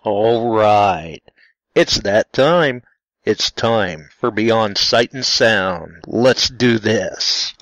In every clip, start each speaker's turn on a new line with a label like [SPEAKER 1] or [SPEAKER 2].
[SPEAKER 1] All right. It's that time. It's time for Beyond Sight and Sound. Let's do this.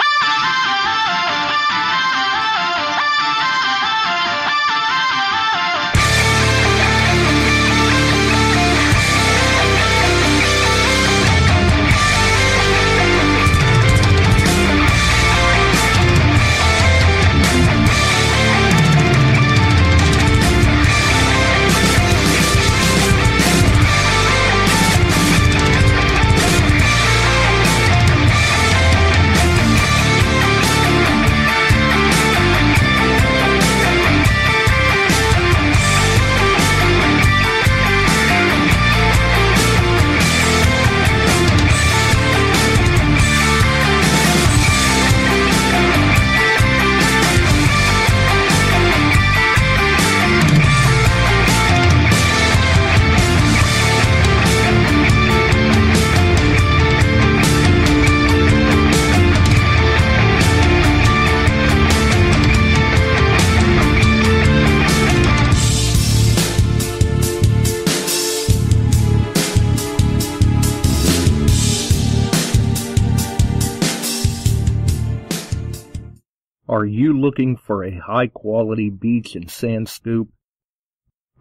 [SPEAKER 2] Are you looking for a high-quality beach and sand scoop?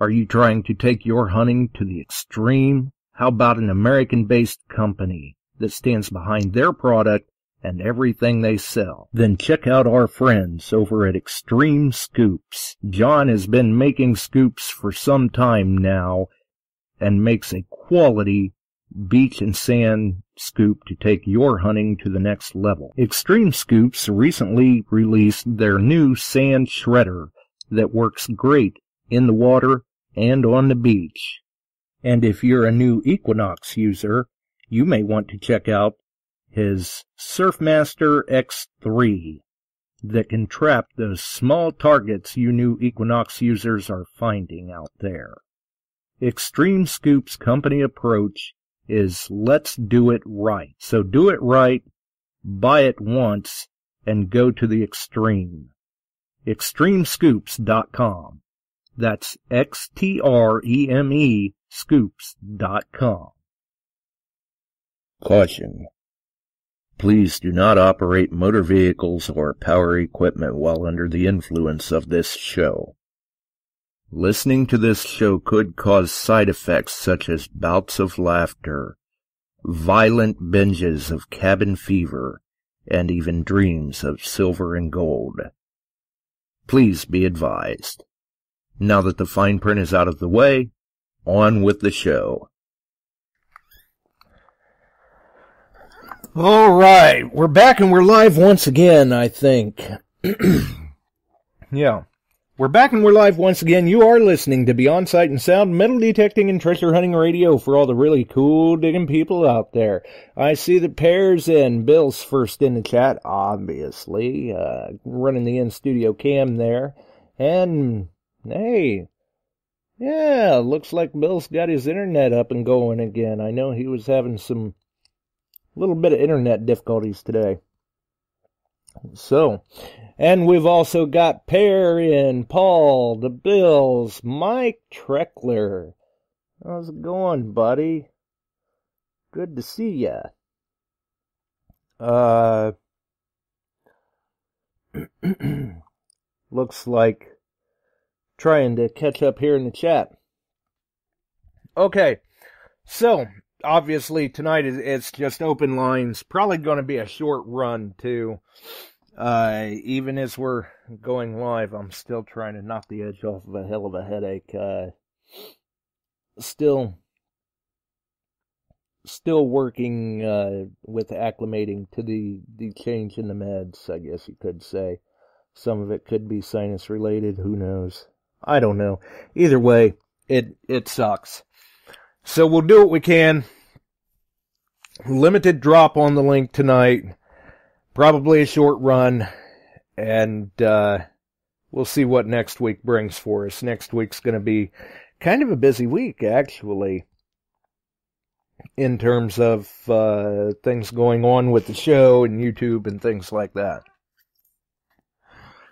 [SPEAKER 2] Are you trying to take your hunting to the extreme? How about an American-based company that stands behind their product and everything they sell? Then check out our friends over at XTREME Scoops. John has been making scoops for some time now and makes a quality beach and sand scoop to take your hunting to the next level. XTREME Scoops recently released their new sand shredder that works great in the water and on the beach. And if you're a new Equinox user, you may want to check out his Surfmaster X3 that can trap those small targets you new Equinox users are finding out there. XTREME Scoops' company approach is let's do it right. So do it right, buy it once, and go to the extreme. XTREMEScoops.com. That's XTREME scoops.com. Caution. Please do not operate motor vehicles or power equipment while under the influence of this show. Listening to this show could cause side effects such as bouts of laughter, violent binges of cabin fever, and even dreams of silver and gold. Please be advised. Now that the fine print is out of the way, on with the show. All right, we're back and we're live once again, I think. Yeah. We're back and we're live once again. You are listening to Beyond Sight and Sound, metal detecting and treasure hunting radio for all the really cool digging people out there. I see that Pears and Bill's first in the chat, obviously, running the in-studio cam there. And, hey, yeah, looks like Bill's got his internet up and going again. I know he was having some little bit of internet difficulties today. So, and we've also got Perry and Paul, the Bills, Mike Treckler. How's it going, buddy? Good to see ya. Looks like trying to catch up here in the chat. Okay, so obviously tonight it's just open lines. Probably going to be a short run too. Even as we're going live, I'm still trying to knock the edge off of a hell of a headache. Still working with acclimating to the change in the meds, I guess you could say. Some of it could be sinus related, who knows? I don't know. Either way, it sucks. So we'll do what we can. Limited drop on the link tonight. Probably a short run, and we'll see what next week brings for us. Next week's going to be kind of a busy week, actually, in terms of things going on with the show and YouTube and things like that.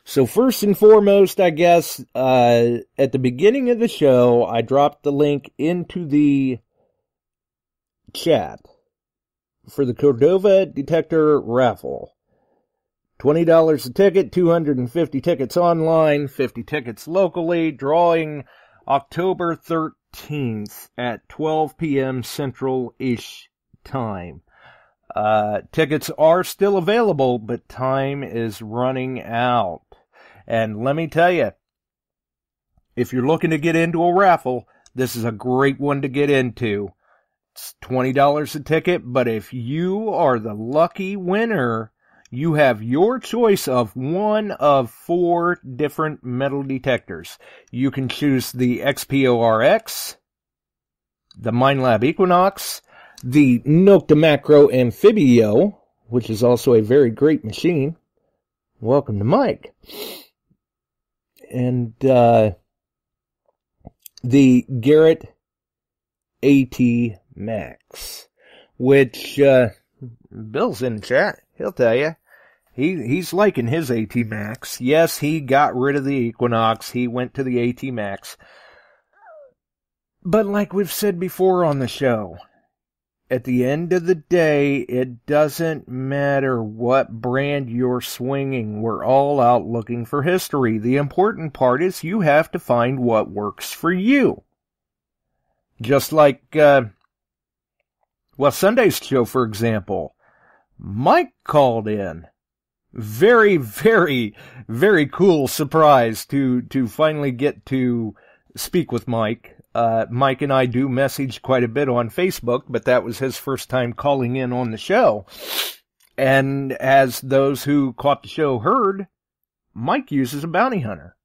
[SPEAKER 2] So first and foremost, I guess, at the beginning of the show, I dropped the link into the chat for the Cordova Detector Raffle. $20 a ticket, 250 tickets online, 50 tickets locally, drawing October 13th at 12 p.m. Central-ish time. Tickets are still available, but time is running out. And let me tell you, if you're looking to get into a raffle, this is a great one to get into. It's $20 a ticket, but if you are the lucky winner, you have your choice of one of 4 different metal detectors. You can choose the XPORX, the Minelab Equinox, the Nocta Macro Amphibio, which is also a very great machine. Welcome to Mike. And the Garrett AT Max, which Bill's in the chat. He'll tell you. He's liking his AT Max. Yes, he got rid of the Equinox. He went to the AT Max. But like we've said before on the show, at the end of the day, it doesn't matter what brand you're swinging. We're all out looking for history. The important part is you have to find what works for you. Just like, Sunday's show, for example, Mike called in. Very, very, very cool surprise to finally get to speak with Mike. Mike and I do message quite a bit on Facebook, but that was his first time calling in on the show. And as those who caught the show heard, Mike uses a bounty hunter.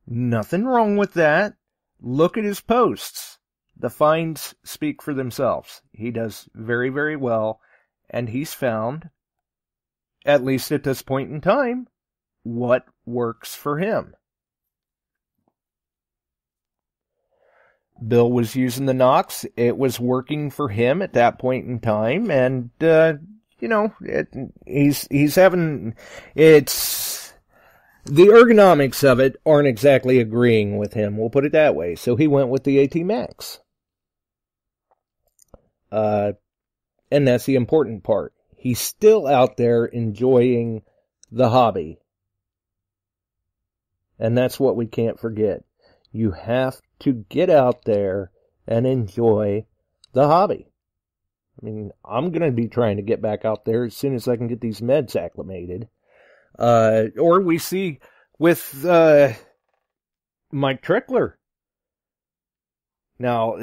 [SPEAKER 2] Nothing wrong with that. Look at his posts. The finds speak for themselves. He does very, very well, and he's found, at least at this point in time, what works for him. Bill was using the Nox. It was working for him at that point in time, and, he's having, it's, the ergonomics of it aren't exactly agreeing with him, we'll put it that way. So he went with the AT Max. And that's the important part. He's still out there enjoying the hobby. And that's what we can't forget. You have to get out there and enjoy the hobby. I mean, I'm going to be trying to get back out there as soon as I can get these meds acclimated. Or we see with Mike Trickler. Now,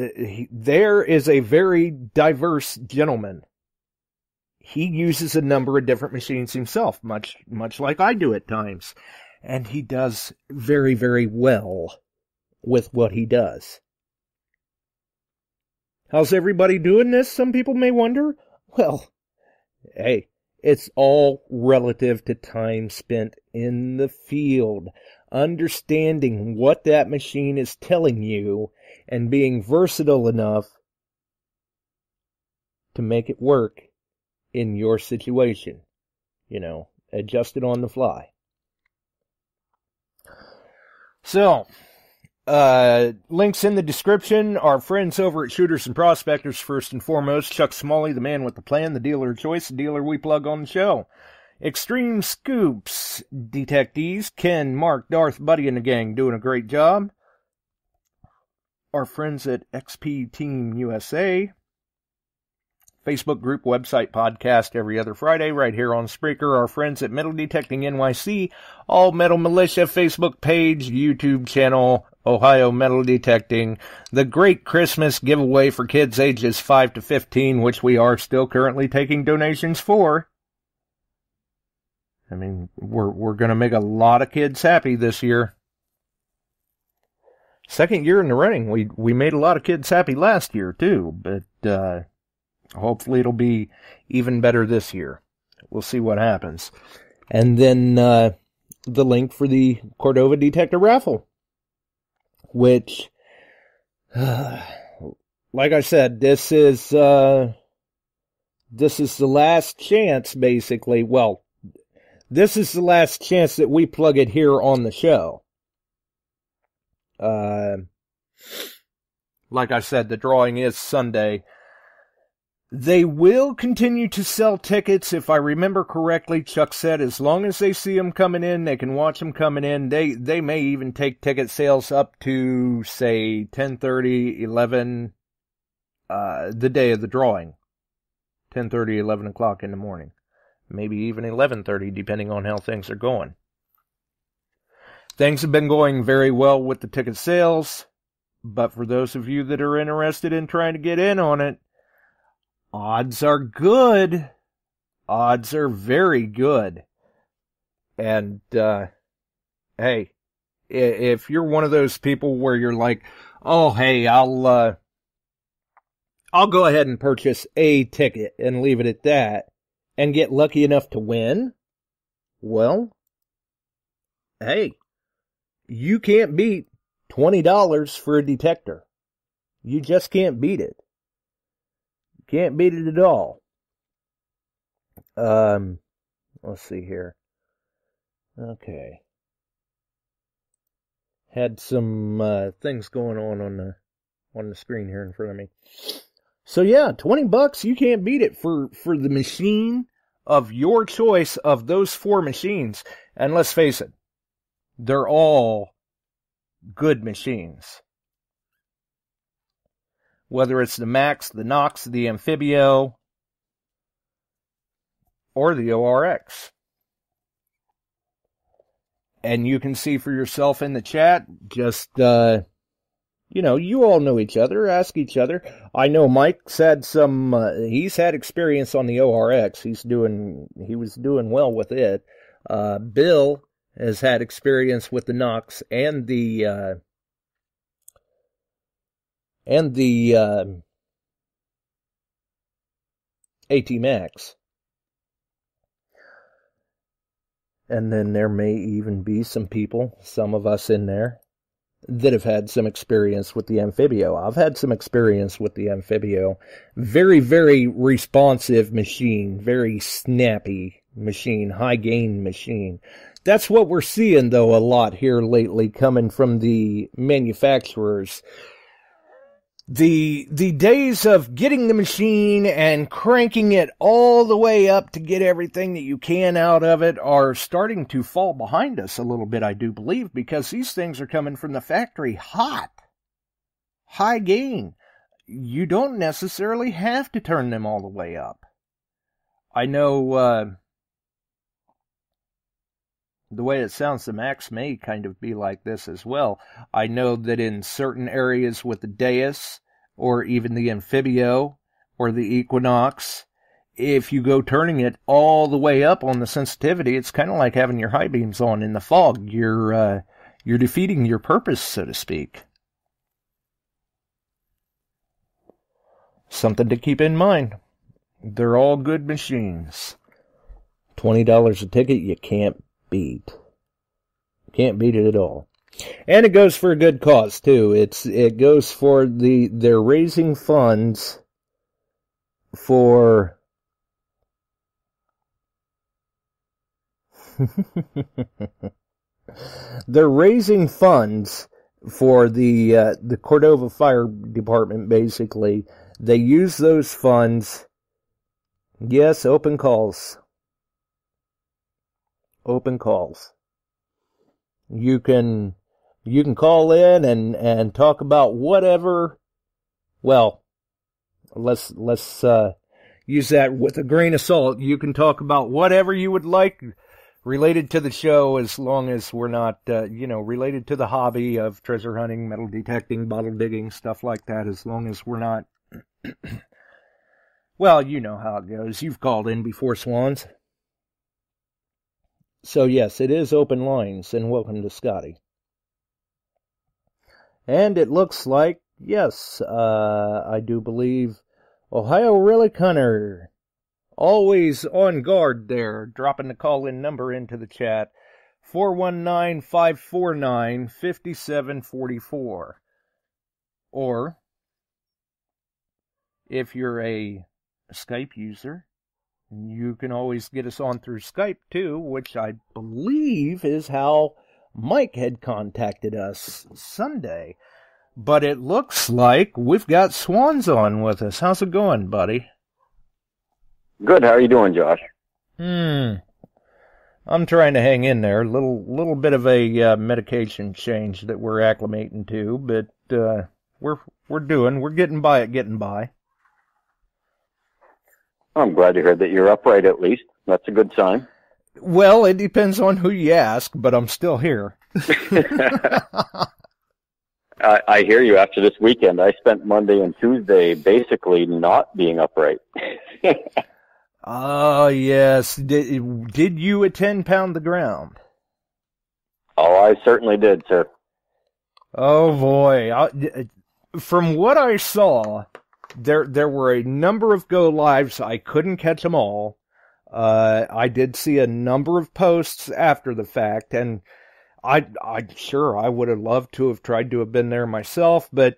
[SPEAKER 2] there is a very diverse gentleman. He uses a number of different machines himself, much like I do at times. And he does very, very well with what he does. How's everybody doing this? Some people may wonder. Well, hey, it's all relative to time spent in the field, understanding what that machine is telling you, and being versatile enough to make it work in your situation. Adjust it on the fly. So, links in the description. Our friends over at Shooters and Prospectors, first and foremost. Chuck Smalley, the man with the plan, the dealer of choice, the dealer we plug on the show. Extreme Scoops, Detectees, Ken, Mark, Darth, Buddy, and the gang doing a great job. Our friends at XP Team USA. Facebook group, website, podcast every other Friday right here on Spreaker. Our friends at Metal Detecting NYC, All Metal Militia Facebook page, YouTube channel, Ohio Metal Detecting, the great Christmas giveaway for kids ages 5 to 15, which we are still currently taking donations for. I mean, we're going to make a lot of kids happy this year. Second year in the running. We made a lot of kids happy last year too, but hopefully it'll be even better this year. We'll see what happens. And then the link for the Cordova Detector Raffle, which, like I said, this is the last chance, basically. Well, this is the last chance that we plug it here on the show. Like I said, the drawing is Sunday. They will continue to sell tickets. If I remember correctly, Chuck said as long as they see them coming in, they can watch them coming in. They may even take ticket sales up to, say, 10:30, 11, the day of the drawing. 10:30, 11 o'clock in the morning. Maybe even 11:30, depending on how things are going. Things have been going very well with the ticket sales, but for those of you that are interested in trying to get in on it, odds are good. Odds are very good. And, hey, if you're one of those people where you're like, oh, hey, I'll go ahead and purchase a ticket and leave it at that and get lucky enough to win, well, hey, you can't beat $20 for a detector. You just can't beat it. Can't beat it at all. Let's see here. Okay. Had some things going on the screen here in front of me. So yeah, $20, you can't beat it for the machine of your choice of those 4 machines. And let's face it, they're all good machines. Whether it's the Max, the Nox, the Amphibio, or the ORX. And you can see for yourself in the chat, just, you all know each other, ask each other. I know Mike's had he's had experience on the ORX. He was doing well with it. Bill has had experience with the Nox and the AT Max. And then there may even be some of us in there, that have had some experience with the Amphibio. I've had some experience with the Amphibio. Very, very responsive machine. Very snappy machine. High gain machine. That's what we're seeing, though, a lot here lately coming from the manufacturers. The days of getting the machine and cranking it all the way up to get everything that you can out of it are starting to fall behind us a little bit, I do believe, because these things are coming from the factory hot. High gain. You don't necessarily have to turn them all the way up. I know, the way it sounds, the Max may kind of be like this as well. I know that in certain areas with the Deus, or even the Amphibio, or the Equinox, if you go turning it all the way up on the sensitivity, it's kind of like having your high beams on in the fog. You're defeating your purpose, so to speak. Something to keep in mind. They're all good machines. $20 a ticket, you can't beat. Can't beat it at all. And it goes for a good cause too. It goes for they're raising funds for they're raising funds for the Cordova Fire Department, basically. They use those funds. Yes, open calls. Open calls. You can call in and talk about whatever. Well, let's use that with a grain of salt. You can talk about whatever you would like related to the show, as long as we're not, related to the hobby of treasure hunting, metal detecting, bottle digging, stuff like that, as long as we're not, well, you know how it goes. You've called in before, Swans. So yes, it is open lines, and welcome to Scotty. And it looks like, yes, I do believe Ohio Relic Hunter, always on guard there, dropping the call-in number into the chat, 419-549-5744. Or, if you're a Skype user, You can always get us on through Skype, too, which I believe is how Mike had contacted us Sunday. But it looks like we've got Swans on with us. How's it going, buddy?
[SPEAKER 3] Good. How are you doing, Josh?
[SPEAKER 2] I'm trying to hang in there. Little bit of a medication change that we're acclimating to, but we're getting by.
[SPEAKER 3] I'm glad to hear that you're upright at least. That's a good sign.
[SPEAKER 2] Well, it depends on who you ask, but I'm still here.
[SPEAKER 3] I hear you. After this weekend, I spent Monday and Tuesday basically not being upright.
[SPEAKER 2] Oh, yes. Did you attend Pound the Ground?
[SPEAKER 3] Oh, I certainly did, sir.
[SPEAKER 2] Oh, boy. From what I saw, there were a number of go-lives. I couldn't catch them all. I did see a number of posts after the fact, and I'm sure I would have loved to have tried to have been there myself, but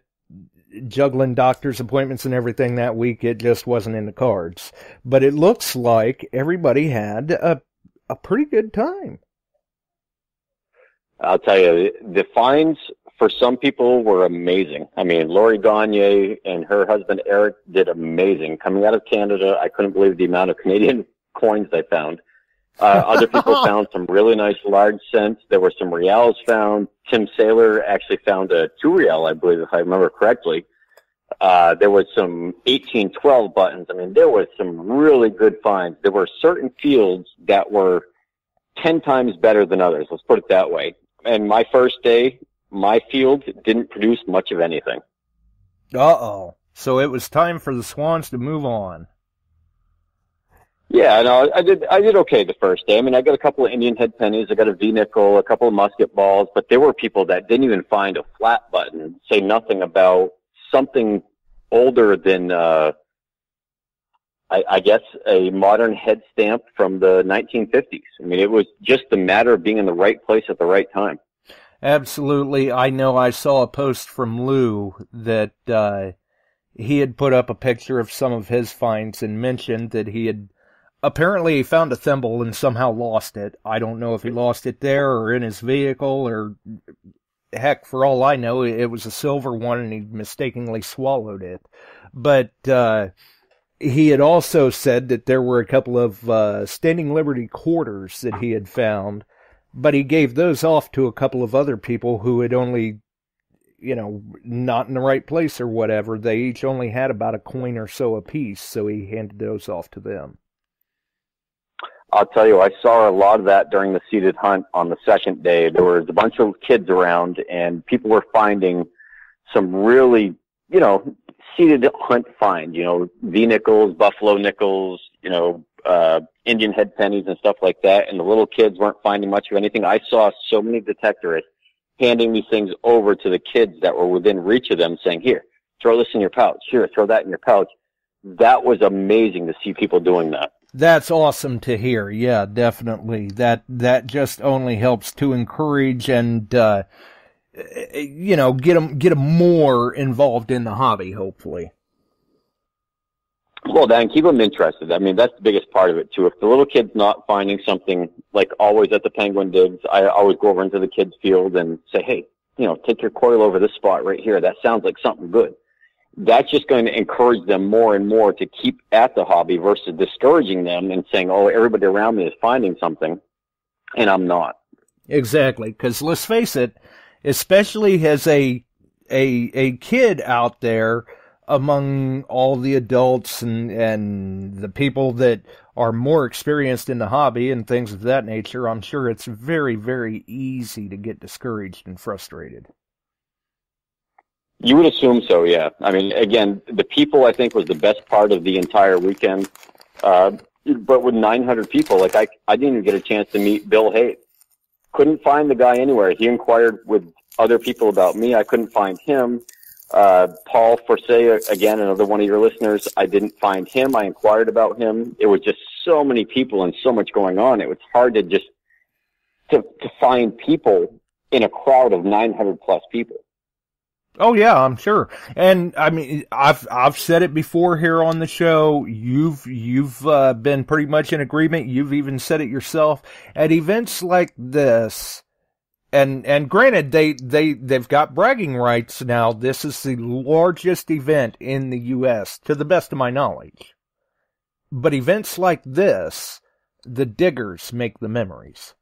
[SPEAKER 2] juggling doctor's appointments and everything that week, it just wasn't in the cards. But it looks like everybody had a pretty good time.
[SPEAKER 3] I'll tell you, the finds for some people were amazing. I mean, Lori Gagne and her husband Eric did amazing. Coming out of Canada, I couldn't believe the amount of Canadian coins they found. Other people found some really nice large cents. There were some reals found. Tim Saylor actually found a 2 real, I believe, if I remember correctly. There was some 1812 buttons. I mean, there was some really good finds. There were certain fields that were 10 times better than others. Let's put it that way. And my first day, my field didn't produce much of anything.
[SPEAKER 2] Uh-oh. So it was time for the Swans to move on.
[SPEAKER 3] Yeah, no, I did okay the first day. I mean, I got a couple of Indian head pennies, I got a V-nickel, a couple of musket balls, but there were people that didn't even find a flat button, say nothing about something older than, I guess, a modern head stamp from the 1950s. I mean, it was just a matter of being in the right place at the right time.
[SPEAKER 2] Absolutely. I know I saw a post from Lou that he had put up a picture of some of his finds and mentioned that he had apparently found a thimble and somehow lost it. I don't know if he lost it there or in his vehicle, or heck, for all I know, it was a silver one and he mistakenly swallowed it. But he had also said that there were a couple of Standing Liberty quarters that he had found, but he gave those off to a couple of other people who had only, not in the right place or whatever. They each only had about a coin or so apiece, so he handed those off to them.
[SPEAKER 3] I'll tell you, I saw a lot of that during the seated hunt on the second day. There was a bunch of kids around, and people were finding some really, seated hunt finds, V-nickels, buffalo nickels, Indian head pennies and stuff like that, and the little kids weren't finding much of anything. I saw so many detectorists handing these things over to the kids that were within reach of them, saying, here, throw this in your pouch. Here, throw that in your pouch. That was amazing to see people doing that.
[SPEAKER 2] That's awesome to hear. Yeah, definitely. That just only helps to encourage and, get them more involved in the hobby, hopefully.
[SPEAKER 3] Well, Dan, keep them interested. I mean, that's the biggest part of it, too. If the little kid's not finding something, like always at the Penguin Digs, I always go over into the kids' field and say, hey, take your coil over this spot right here. That sounds like something good. That's just going to encourage them more and more to keep at the hobby versus discouraging them and saying, oh, everybody around me is finding something, and I'm not.
[SPEAKER 2] Exactly, because let's face it, especially as a kid out there among all the adults and the people that are more experienced in the hobby and things of that nature, I'm sure it's very, very easy to get discouraged and frustrated.
[SPEAKER 3] You would assume so, yeah. I mean, again, the people, I think, was the best part of the entire weekend. But with 900 people, I didn't even get a chance to meet Bill Hayes. Couldn't find the guy anywhere. He inquired with other people about me. I couldn't find him. Paul Forsay, again, another one of your listeners, I didn't find him. I inquired about him. It was just so many people and so much going on. It was hard to just to find people in a crowd of 900 plus people.
[SPEAKER 2] Oh yeah, I'm sure. And I mean, I've said it before here on the show. You've been pretty much in agreement. You've even said it yourself. At events like this, and granted, they've got bragging rights now. This is the largest event in the U.S. to the best of my knowledge. But events like this, the diggers make the memories.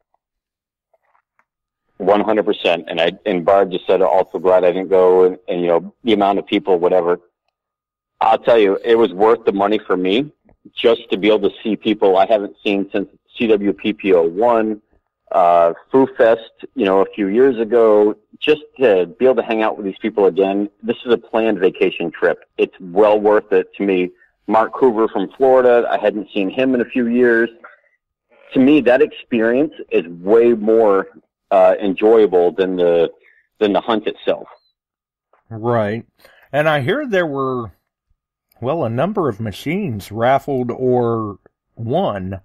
[SPEAKER 3] 100%. And Barb just said, also glad I didn't go, and you know, the amount of people, whatever. I'll tell you, it was worth the money for me just to be able to see people I haven't seen since CWPPO1, Foo Fest, you know, a few years ago, just to be able to hang out with these people again. This is a planned vacation trip. It's well worth it to me. Mark Hoover from Florida, I hadn't seen him in a few years. To me, that experience is way more enjoyable than the hunt itself.
[SPEAKER 2] Right. And I hear there were, well, a number of machines raffled or won,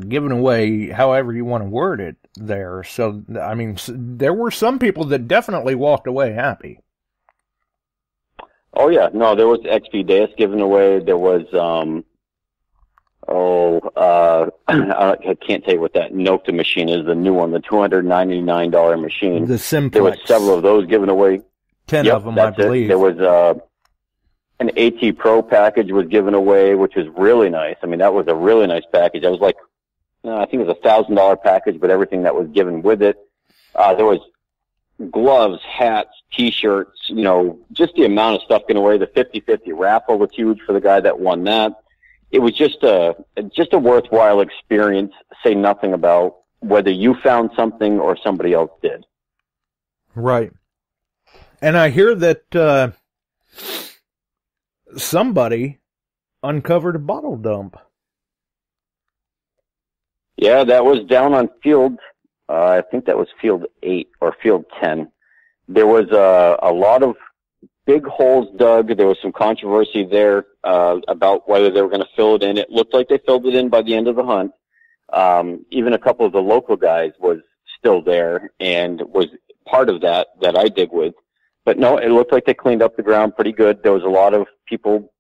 [SPEAKER 2] given away, however you want to word it there. So, I mean, there were some people that definitely walked away happy.
[SPEAKER 3] Oh yeah, no, there was XP Deus given away. There was, I can't tell you what that Nokta machine is, the new one, the $299 machine.
[SPEAKER 2] The Simplex.
[SPEAKER 3] There was several of those given away.
[SPEAKER 2] 10 of them, I believe.
[SPEAKER 3] There was an AT Pro package was given away, which was really nice. I mean, that was a really nice package. I was like, I think it was $1,000 package, but everything that was given with it. There was gloves, hats, T-shirts, you know, just the amount of stuff given away. The 50-50 raffle was huge for the guy that won that. It was just a worthwhile experience. Say nothing about whether you found something or somebody else did.
[SPEAKER 2] Right. And I hear that somebody uncovered a bottle dump.
[SPEAKER 3] Yeah, that was down on field. I think that was field 8 or field 10. There was a lot of big holes dug. There was some controversy there about whether they were going to fill it in. It looked like they filled it in by the end of the hunt. Even a couple of the local guys was still there and was part of that I dig with. But no, it looked like they cleaned up the ground pretty good. There was a lot of people,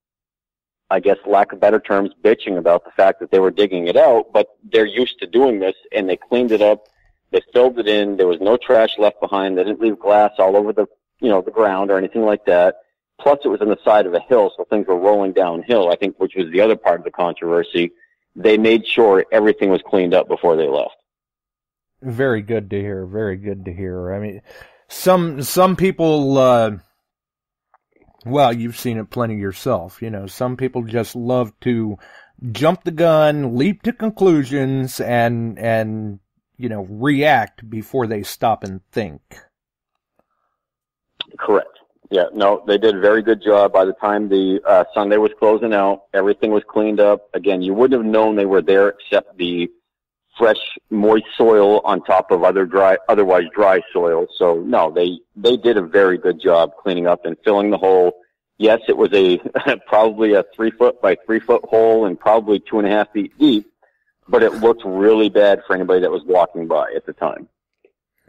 [SPEAKER 3] I guess, lack of better terms, bitching about the fact that they were digging it out, but they're used to doing this, and they cleaned it up. They filled it in. There was no trash left behind. They didn't leave glass all over the ground or anything like that. Plus, it was on the side of a hill, so things were rolling downhill, I think, which was the other part of the controversy. They made sure everything was cleaned up before they left.
[SPEAKER 2] Very good to hear. Very good to hear. I mean, some people, well, you've seen it plenty yourself. You know, some people just love to jump the gun, leap to conclusions, and you know, react before they stop and think.
[SPEAKER 3] Correct. Yeah, no, they did a very good job. By the time the Sunday was closing out, everything was cleaned up. Again, you wouldn't have known they were there except the fresh, moist soil on top of otherwise dry soil. So, no, they did a very good job cleaning up and filling the hole. Yes, it was probably a 3 foot by 3 foot hole and probably 2.5 feet deep, but it looked really bad for anybody that was walking by at the time.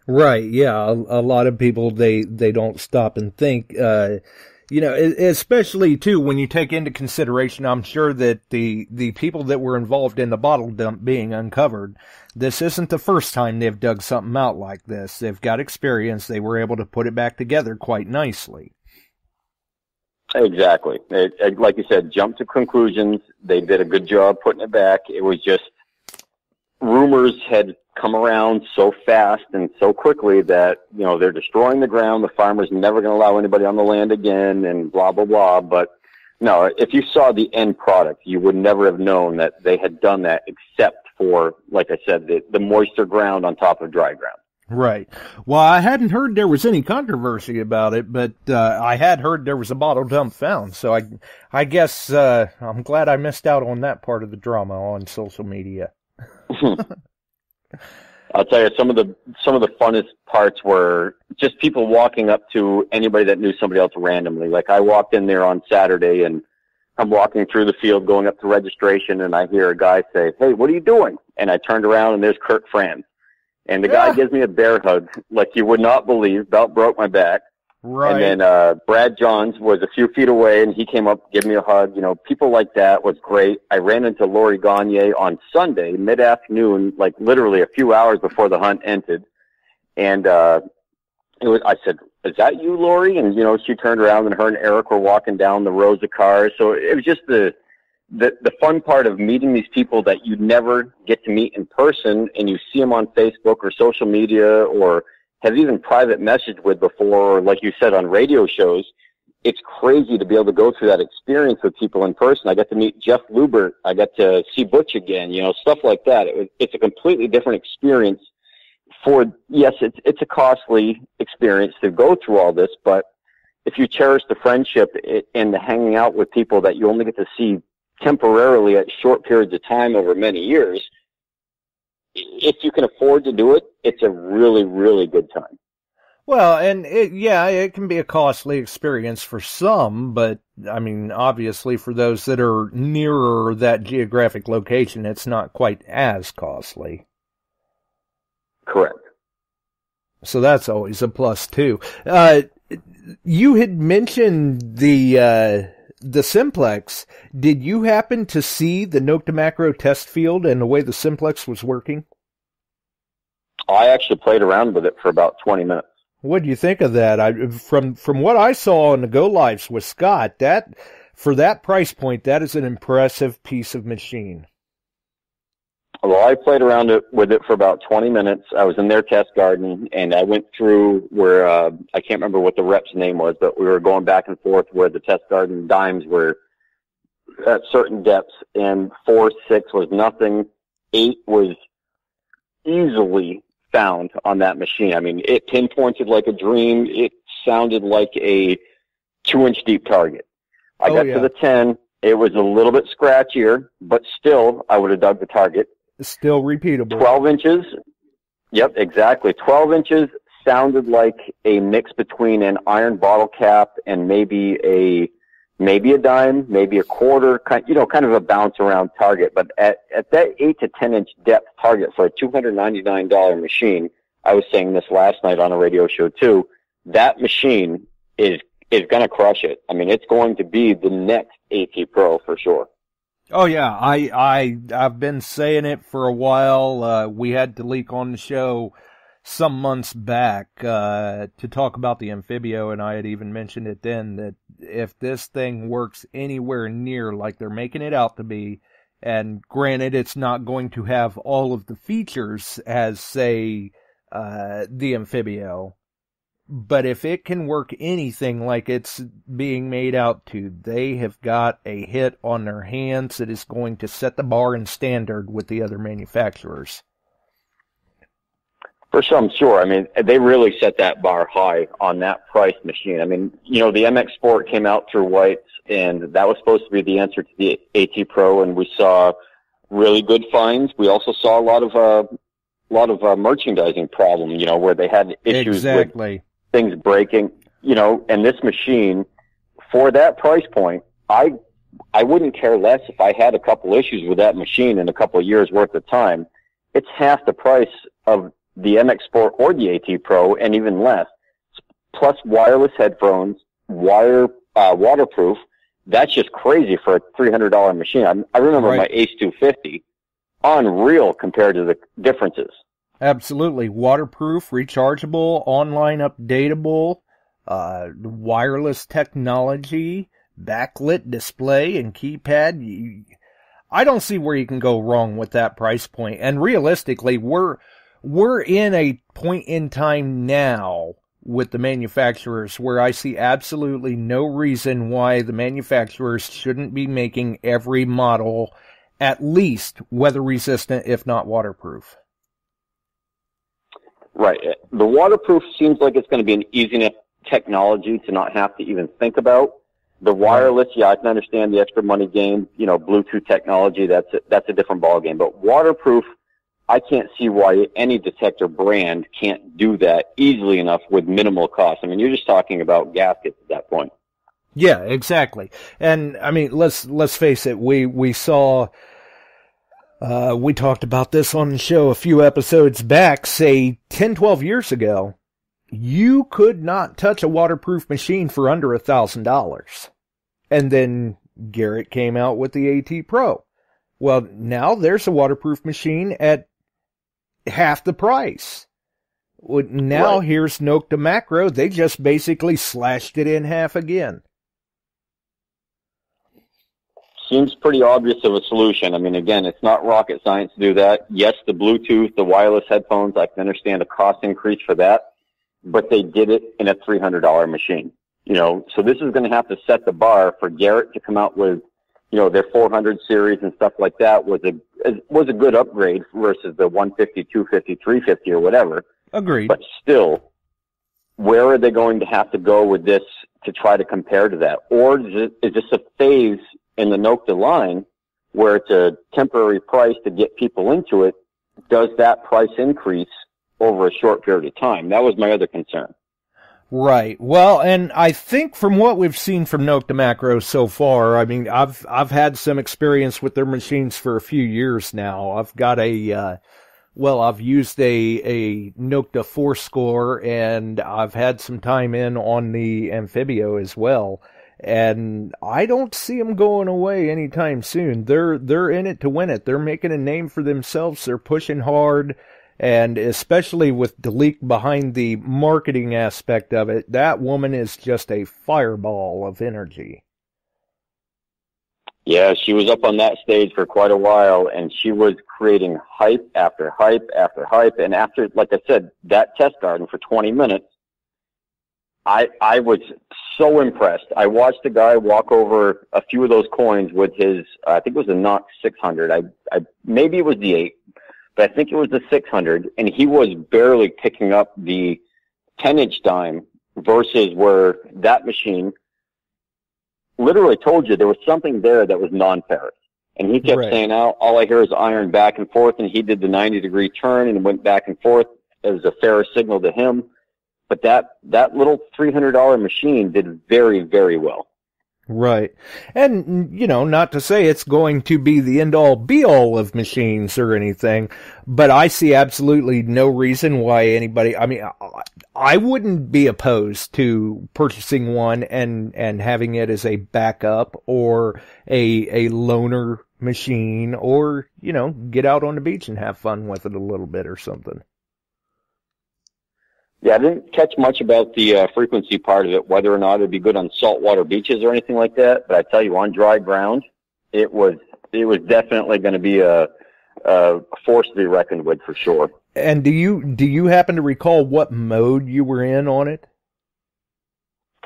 [SPEAKER 2] Right, yeah. A lot of people, they don't stop and think, you know, especially too when you take into consideration, I'm sure that the people that were involved in the bottle dump being uncovered, this isn't the first time they've dug something out like this. They've got experience. They were able to put it back together quite nicely.
[SPEAKER 3] Exactly. Like you said, jump to conclusions. They did a good job putting it back. It was just rumors had come around so fast and so quickly that, you know, they're destroying the ground. The farmer's never going to allow anybody on the land again and blah, blah, blah. But no, if you saw the end product, you would never have known that they had done that except for, like I said, the moister ground on top of dry ground.
[SPEAKER 2] Right. Well, I hadn't heard there was any controversy about it, but I had heard there was a bottle dump found. So I guess I'm glad I missed out on that part of the drama on social media.
[SPEAKER 3] I'll tell you, some of the funnest parts were just people walking up to anybody that knew somebody else randomly. Like I walked in there on Saturday and I'm walking through the field going up to registration and I hear a guy say, "Hey, what are you doing?" And I turned around and there's Kurt Franz. And the guy gives me a bear hug like you would not believe, about broke my back.
[SPEAKER 2] Right.
[SPEAKER 3] And then Brad Johns was a few feet away, and he came up, gave me a hug. You know, people like that was great. I ran into Lori Gagne on Sunday, mid-afternoon, like literally a few hours before the hunt ended. And I said, "Is that you, Lori?" And, you know, she turned around, and her and Eric were walking down the rows of cars. So it was just the fun part of meeting these people that you never get to meet in person, and you see them on Facebook or social media or have even private messaged with before, or like you said, on radio shows. It's crazy to be able to go through that experience with people in person. I got to meet Jeff Lubert. I got to see Butch again, you know, stuff like that. It's a completely different experience yes, it's a costly experience to go through all this, but if you cherish the friendship and the hanging out with people that you only get to see temporarily at short periods of time over many years, if you can afford to do it, it's a really, really good time.
[SPEAKER 2] Well, and it can be a costly experience for some, but I mean, obviously for those that are nearer that geographic location, it's not quite as costly.
[SPEAKER 3] Correct.
[SPEAKER 2] So that's always a plus too. You had mentioned the Simplex. Did you happen to see the Noctamacro test field and the way the Simplex was working?
[SPEAKER 3] I actually played around with it for about 20 minutes.
[SPEAKER 2] What do you think of that? From what I saw on the Go Lives with Scott, that for that price point, that is an impressive piece of machine.
[SPEAKER 3] Well, I played around with it for about 20 minutes. I was in their test garden, and I went through where I can't remember what the rep's name was, but we were going back and forth where the test garden dimes were at certain depths, and 4, 6 was nothing. 8 was easily found on that machine. I mean, it pinpointed like a dream. It sounded like a 2-inch deep target. I got to the 10. It was a little bit scratchier, but still, I would have dug the target.
[SPEAKER 2] Still repeatable.
[SPEAKER 3] 12 inches. Yep, exactly. 12 inches sounded like a mix between an iron bottle cap and maybe a dime, maybe a quarter, kind of a bounce around target. But at that 8 to 10 inch depth target for a $299 machine, I was saying this last night on a radio show too, that machine is going to crush it. I mean, it's going to be the next AT Pro for sure.
[SPEAKER 2] Oh yeah, I've been saying it for a while. We had to leak on the show some months back to talk about the Amphibio, and I had even mentioned it then that if this thing works anywhere near like they're making it out to be, and granted it's not going to have all of the features as, say, the Amphibio, but if it can work anything like it's being made out to, they have got a hit on their hands that is going to set the bar and standard with the other manufacturers.
[SPEAKER 3] For some, sure. I mean, they really set that bar high on that price machine. I mean, you know, the MX Sport came out through White's, and that was supposed to be the answer to the AT Pro, and we saw really good finds. We also saw a lot of merchandising problem, you know, where they had issues with things breaking, you know, and this machine, for that price point, I wouldn't care less if I had a couple issues with that machine in a couple of years worth of time. It's half the price of the MX Sport or the AT Pro, and even less, plus wireless headphones, waterproof. That's just crazy for a $300 machine. I remember my Ace 250, unreal compared to the differences.
[SPEAKER 2] Absolutely. Waterproof, rechargeable, online updatable, wireless technology, backlit display and keypad. I don't see where you can go wrong with that price point. And realistically, we're in a point in time now with the manufacturers where I see absolutely no reason why the manufacturers shouldn't be making every model at least weather resistant, if not waterproof.
[SPEAKER 3] Right. The waterproof seems like it's going to be an easy enough technology to not have to even think about. The wireless, I can understand the extra money game, you know, Bluetooth technology, that's a different ballgame. But waterproof, I can't see why any detector brand can't do that easily enough with minimal cost. I mean, you're just talking about gaskets at that point.
[SPEAKER 2] Yeah, exactly. And I mean, let's face it, we saw, we talked about this on the show a few episodes back, say 10, 12 years ago. you could not touch a waterproof machine for under $1,000. And then Garrett came out with the AT Pro. Well, now there's a waterproof machine at half the price. Well, now here's Nokta Macro. They just basically slashed it in half again.
[SPEAKER 3] Seems pretty obvious of a solution. I mean, again, it's not rocket science to do that. Yes, the Bluetooth, the wireless headphones, I can understand a cost increase for that, but they did it in a $300 machine. You know, so this is going to have to set the bar for Garrett to come out with, you know, their 400 series and stuff like that was a good upgrade versus the 150, 250, 350 or whatever.
[SPEAKER 2] Agreed.
[SPEAKER 3] But still, where are they going to have to go with this to try to compare to that? Or is this a phase in the Nokta line where it's a temporary price to get people into it? Does that price increase over a short period of time? That was my other concern.
[SPEAKER 2] Right. Well, and I think from what we've seen from Nokta Macro so far, I mean, I've had some experience with their machines for a few years now. I've got I've used a Nokta 4-score, and I've had some time in on the Amphibio as well. And I don't see them going away anytime soon. They're in it to win it. They're making a name for themselves. They're pushing hard. And especially with Delique behind the marketing aspect of it, that woman is just a fireball of energy. Yeah, she was up on that stage for quite a while, and she was creating hype after hype after hype. And after, like I said, that test garden for 20 minutes, I was so impressed. I watched a guy walk over a few of those coins with his, I think it was a Knox 600. Maybe it was the 8. But I think it was the 600, and he was barely picking up the 10-inch dime versus where that machine literally told you there was something there that was non-ferrous. And he kept saying, oh, all I hear is iron back and forth, and he did the 90-degree turn and went back and forth. It was a ferrous signal to him. But that little $300 machine did very, very well. Right. And, you know, not to say it's going to be the end-all, be-all of machines or anything, but I see absolutely no reason why anybody, I mean, I wouldn't be opposed to purchasing one and having it as a backup or a loaner machine, or, you know, get out on the beach and have fun with it a little bit or something.
[SPEAKER 3] Yeah, I didn't catch much about the frequency part of it, whether or not it'd be good on saltwater beaches or anything like that. But I tell you, on dry ground, it was definitely going to be a force to be reckoned with for sure.
[SPEAKER 2] And do you happen to recall what mode you were in on it?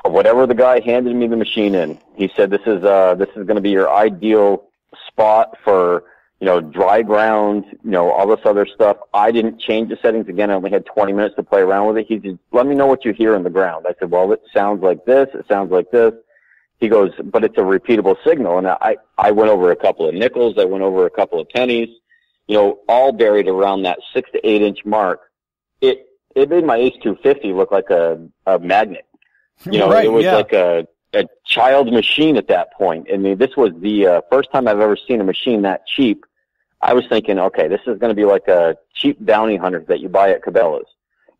[SPEAKER 3] Whatever the guy handed me the machine in, he said this is going to be your ideal spot for, you know, dry ground, you know, all this other stuff. I didn't change the settings again. I only had 20 minutes to play around with it. He said, let me know what you hear in the ground. I said, well, it sounds like this. It sounds like this. He goes, but it's a repeatable signal. And I went over a couple of nickels. I went over a couple of pennies, you know, all buried around that 6 to 8 inch mark. It made my Ace 250 look like a magnet. You know, it was like a child machine at that point. I mean, this was the first time I've ever seen a machine that cheap. I was thinking, okay, this is going to be like a cheap bounty hunter that you buy at Cabela's.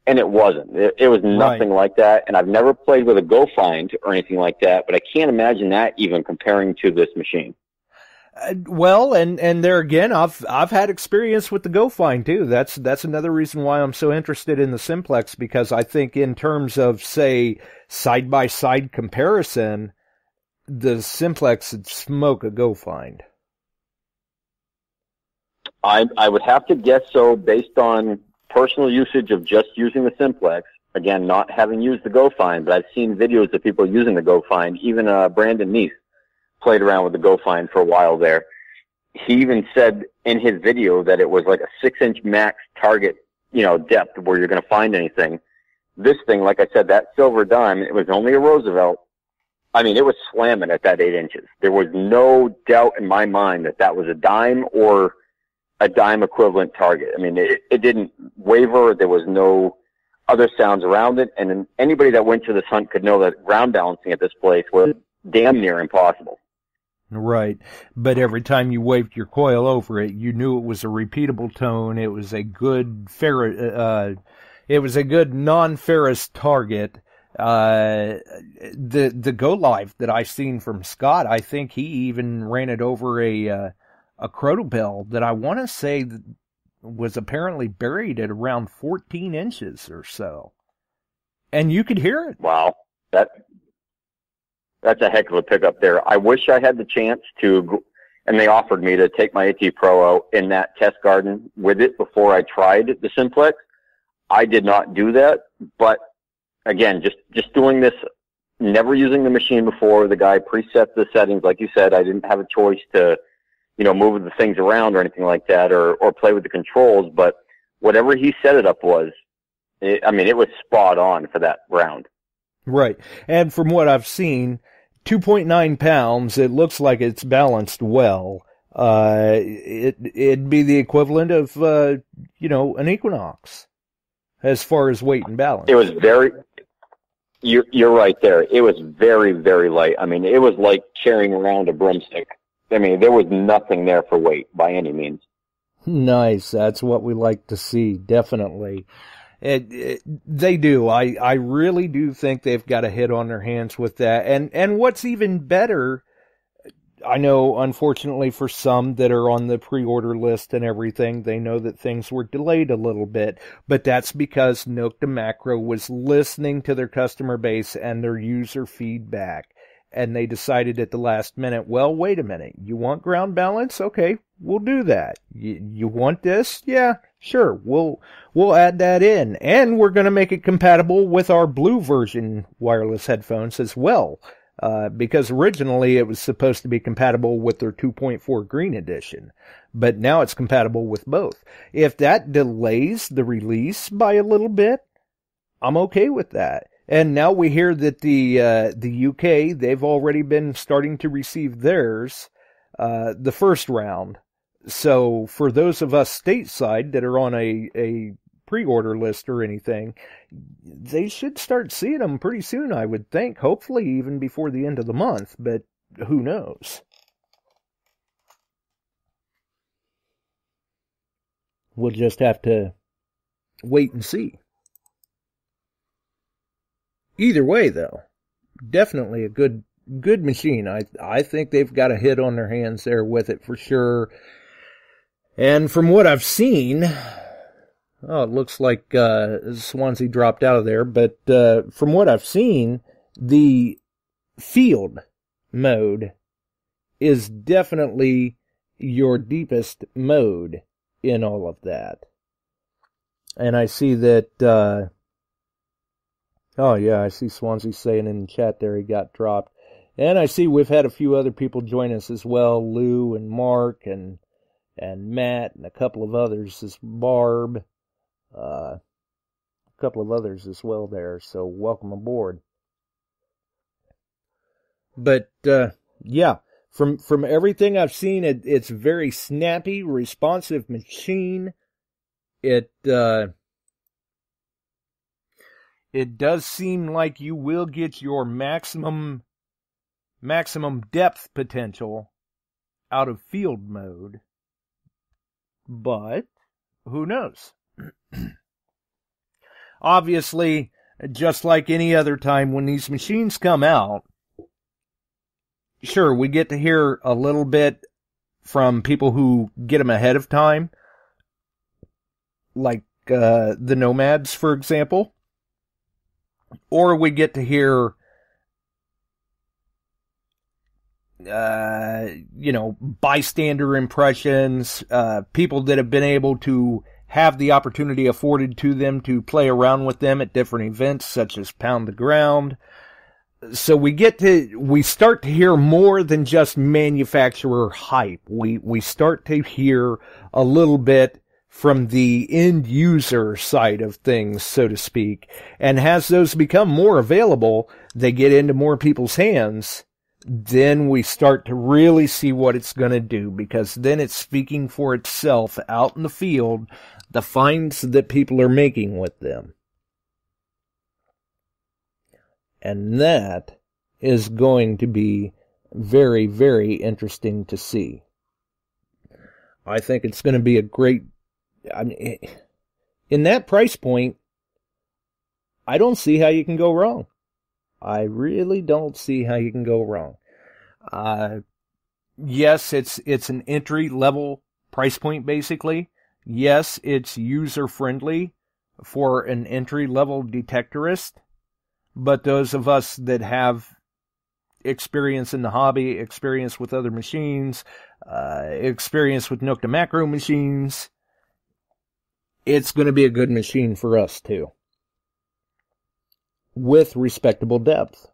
[SPEAKER 3] And it wasn't. It was nothing like that. And I've never played with a Go Find or anything like that, but I can't imagine that even comparing to this machine.
[SPEAKER 2] Well, and there again, I've had experience with the Go Find too. That's another reason why I'm so interested in the Simplex, because I think in terms of, say, side-by-side comparison, the Simplex would smoke a Go Find.
[SPEAKER 3] I would have to guess so, based on personal usage of just using the Simplex. Again, not having used the Go Find, but I've seen videos of people using the Go Find. Even Brandon Neese played around with the Go Find for a while there. He even said in his video that it was like a 6-inch max target, you know, depth where you're going to find anything. This thing, like I said, that silver dime, it was only a Roosevelt. I mean, it was slamming at that 8 inches. There was no doubt in my mind that that was a dime or a dime equivalent target. I mean, it didn't waver. There was no other sounds around it. And then anybody that went to this hunt could know that ground balancing at this place was damn near impossible.
[SPEAKER 2] Right. But every time you waved your coil over it, you knew it was a repeatable tone. It was a good It was a good non-ferrous target. The go live that I've seen from Scott, I think he even ran it over a CORDOVA that I want to say was apparently buried at around 14 inches or so. And you could hear it.
[SPEAKER 3] Wow. That's a heck of a pickup there. I wish I had the chance to, and they offered me to take my AT Pro out in that test garden with it before I tried the Simplex. I did not do that, but again, just doing this, never using the machine before. The guy preset the settings. Like you said, I didn't have a choice to, move the things around or anything like that, or play with the controls, but whatever he set it up was, it was spot on for that round.
[SPEAKER 2] Right. And from what I've seen, 2.9 pounds, it looks like it's balanced well. It'd be the equivalent of, an Equinox as far as weight and balance.
[SPEAKER 3] It was you're right there. It was very, very light. It was like carrying around a broomstick. There was nothing there for weight by any means.
[SPEAKER 2] Nice. That's what we like to see. Definitely. They do. I really do think they've got a hit on their hands with that. And what's even better, I know, unfortunately for some that are on the pre-order list and everything, they know that things were delayed a little bit, but that's because Nokta Macro was listening to their customer base and their user feedback. And they decided at the last minute, well, wait a minute, you want ground balance? Okay, we'll do that. You want this? Yeah, sure, we'll add that in. And we're going to make it compatible with our blue version wireless headphones as well. Because originally it was supposed to be compatible with their 2.4 green edition. But now it's compatible with both. If that delays the release by a little bit, I'm okay with that. And now we hear that the UK, they've already been starting to receive theirs, the first round. So for those of us stateside that are on a pre-order list or anything, they should start seeing them pretty soon, I would think. Hopefully even before the end of the month, but who knows? We'll just have to wait and see. Either way, though, definitely a good machine. I think they've got a hit on their hands there with it for sure. And from what I've seen, it looks like Swansea dropped out of there, but from what I've seen, the field mode is definitely your deepest mode in all of that. And I see that... Oh, yeah, I see Swansea saying in the chat there he got dropped. And I see we've had a few other people join us as well. Lou and Mark and Matt and a couple of others, as Barb. A couple of others as well there, so welcome aboard. But, yeah, from everything I've seen, it's a very snappy, responsive machine. It does seem like you will get your maximum depth potential out of field mode, but who knows? Obviously, just like any other time when these machines come out, sure, we get to hear a little bit from people who get them ahead of time, like the Nomads, for example. Or we get to hear, bystander impressions, people that have been able to have the opportunity afforded to them to play around with them at different events, such as Pound the Ground. So we start to hear more than just manufacturer hype. We start to hear a little bit from the end user side of things, so to speak. And as those become more available, they get into more people's hands, then we start to really see what it's going to do, because then it's speaking for itself out in the field, the finds that people are making with them. And that is going to be very, very interesting to see. I think it's going to be a great... in that price point, I don't see how you can go wrong. I really don't see how you can go wrong. Yes, it's an entry-level price point, basically. Yes, it's user-friendly for an entry-level detectorist. But those of us that have experience in the hobby, experience with other machines, experience with Nook to Macro machines, it's going to be a good machine for us, too. With respectable depth.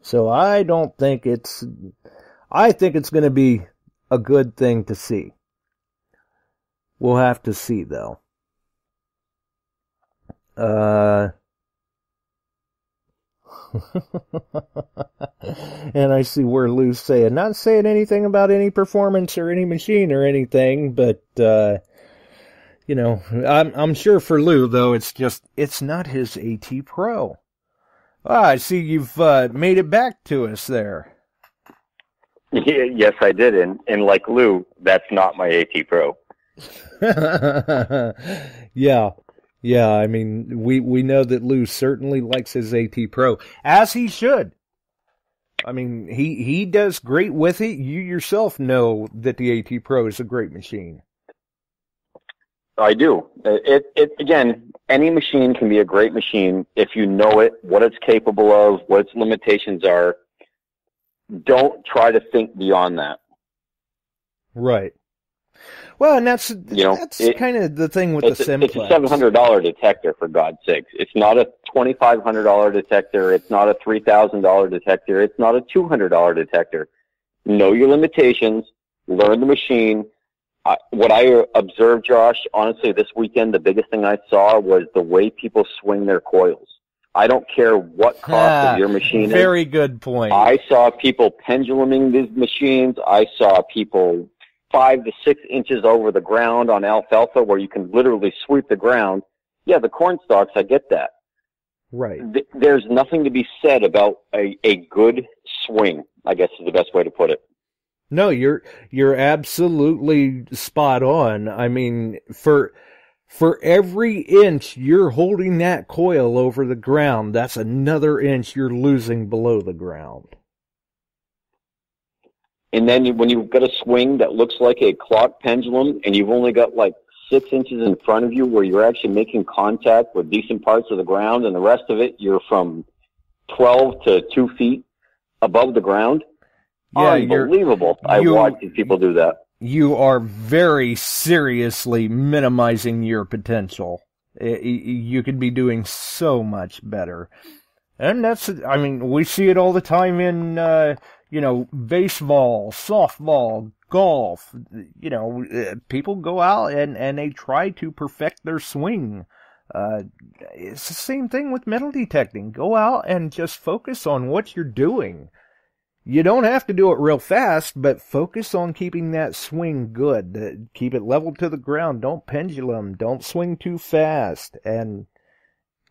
[SPEAKER 2] So I think it's going to be a good thing to see. We'll have to see, though. And I see where Lou's saying, not saying anything about any performance or any machine or anything, but, you know, I'm sure for Lou, though, it's not his AT Pro. I see you've made it back to us there.
[SPEAKER 3] Yeah, yes, I did. And like Lou, that's not my AT Pro.
[SPEAKER 2] Yeah. Yeah, I mean, we know that Lou certainly likes his AT Pro, as he should. I mean, he does great with it. You yourself know that the AT Pro is a great machine.
[SPEAKER 3] I do. Again, any machine can be a great machine if you know it, what it's capable of, what its limitations are. Don't try to think beyond that.
[SPEAKER 2] Right. Well, and that's kind of the thing with the Simplex.
[SPEAKER 3] It's a $700 detector, for God's sakes. It's not a $2,500 detector. It's not a $3,000 detector. It's not a $200 detector. Know your limitations. Learn the machine. What I observed, Josh, honestly, this weekend, the biggest thing I saw was the way people swing their coils. I don't care what cost of your machine is.
[SPEAKER 2] Very good point.
[SPEAKER 3] I saw people penduluming these machines. I saw people 5 to 6 inches over the ground on alfalfa where you can literally sweep the ground. Yeah, the corn stalks, I get that.
[SPEAKER 2] Right.
[SPEAKER 3] There's nothing to be said about a good swing, I guess is the best way to put it.
[SPEAKER 2] No, you're absolutely spot on. I mean, for every inch you're holding that coil over the ground, that's another inch you're losing below the ground.
[SPEAKER 3] And then when you've got a swing that looks like a clock pendulum and you've only got like 6 inches in front of you where you're actually making contact with decent parts of the ground and the rest of it you're from 12 to 2 feet above the ground. Yeah, unbelievable. I watch these people do that.
[SPEAKER 2] You are very seriously minimizing your potential. You could be doing so much better. And I mean, we see it all the time in, baseball, softball, golf. People go out and they try to perfect their swing. It's the same thing with metal detecting. Go out and just focus on what you're doing. You don't have to do it real fast, but focus on keeping that swing good. Keep it level to the ground. Don't pendulum. Don't swing too fast. And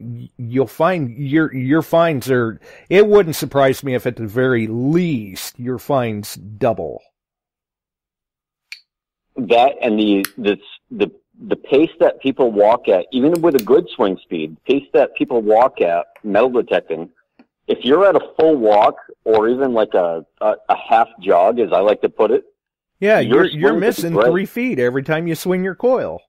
[SPEAKER 2] you'll find your finds are, it wouldn't surprise me if at the very least your finds double.
[SPEAKER 3] That and the pace that people walk at, even with a good swing speed, pace that people walk at metal detecting, if you're at a full walk or even like a half jog, as I like to put it.
[SPEAKER 2] Yeah, you're missing 3 feet every time you swing your coil.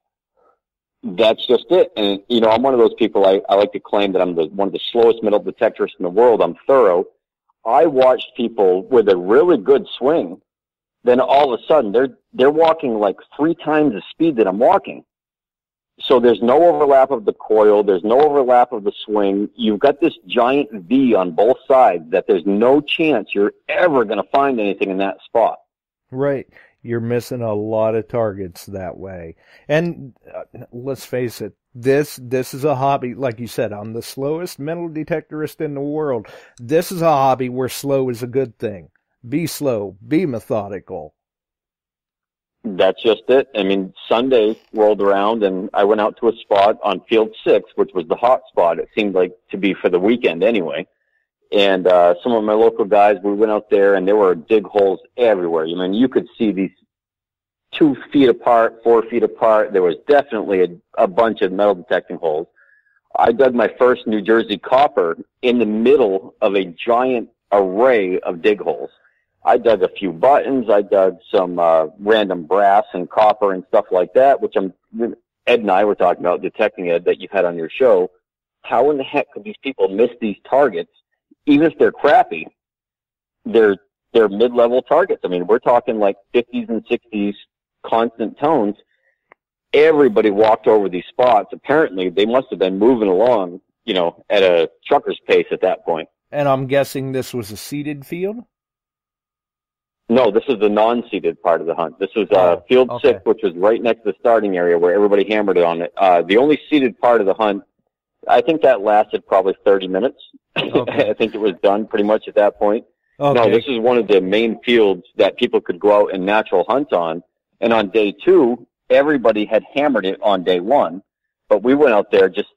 [SPEAKER 3] That's just it. And, I'm one of those people, I like to claim that I'm one of the slowest metal detectorists in the world. I'm thorough. I watch people with a really good swing. Then all of a sudden they're walking like 3 times the speed that I'm walking. So there's no overlap of the coil. There's no overlap of the swing. You've got this giant V on both sides that there's no chance you're ever going to find anything in that spot.
[SPEAKER 2] Right. You're missing a lot of targets that way. And let's face it, this is a hobby. Like you said, I'm the slowest metal detectorist in the world. This is a hobby where slow is a good thing. Be slow. Be methodical.
[SPEAKER 3] That's just it. I mean, Sunday rolled around and I went out to a spot on field 6, which was the hot spot. It seemed like to be for the weekend anyway. And some of my local guys, we went out there and there were dig holes everywhere. I mean, you could see these 2 feet apart, 4 feet apart. There was definitely a bunch of metal detecting holes. I dug my first New Jersey copper in the middle of a giant array of dig holes. I dug a few buttons. I dug some random brass and copper and stuff like that, which Ed and I were talking about, Detecting Ed, that you had on your show. How in the heck could these people miss these targets? Even if they're crappy, they're mid-level targets. I mean, we're talking like 50s and 60s constant tones. Everybody walked over these spots. Apparently, they must have been moving along, at a trucker's pace at that point.
[SPEAKER 2] And I'm guessing this was a seeded field?
[SPEAKER 3] No, this is the non-seeded part of the hunt. This was field 6, which was right next to the starting area where everybody hammered it on it. The only seeded part of the hunt, I think that lasted probably 30 minutes. Okay. I think it was done pretty much at that point. Okay. No, this is one of the main fields that people could go out and natural hunt on. And on day 2, everybody had hammered it on day 1. But we went out there just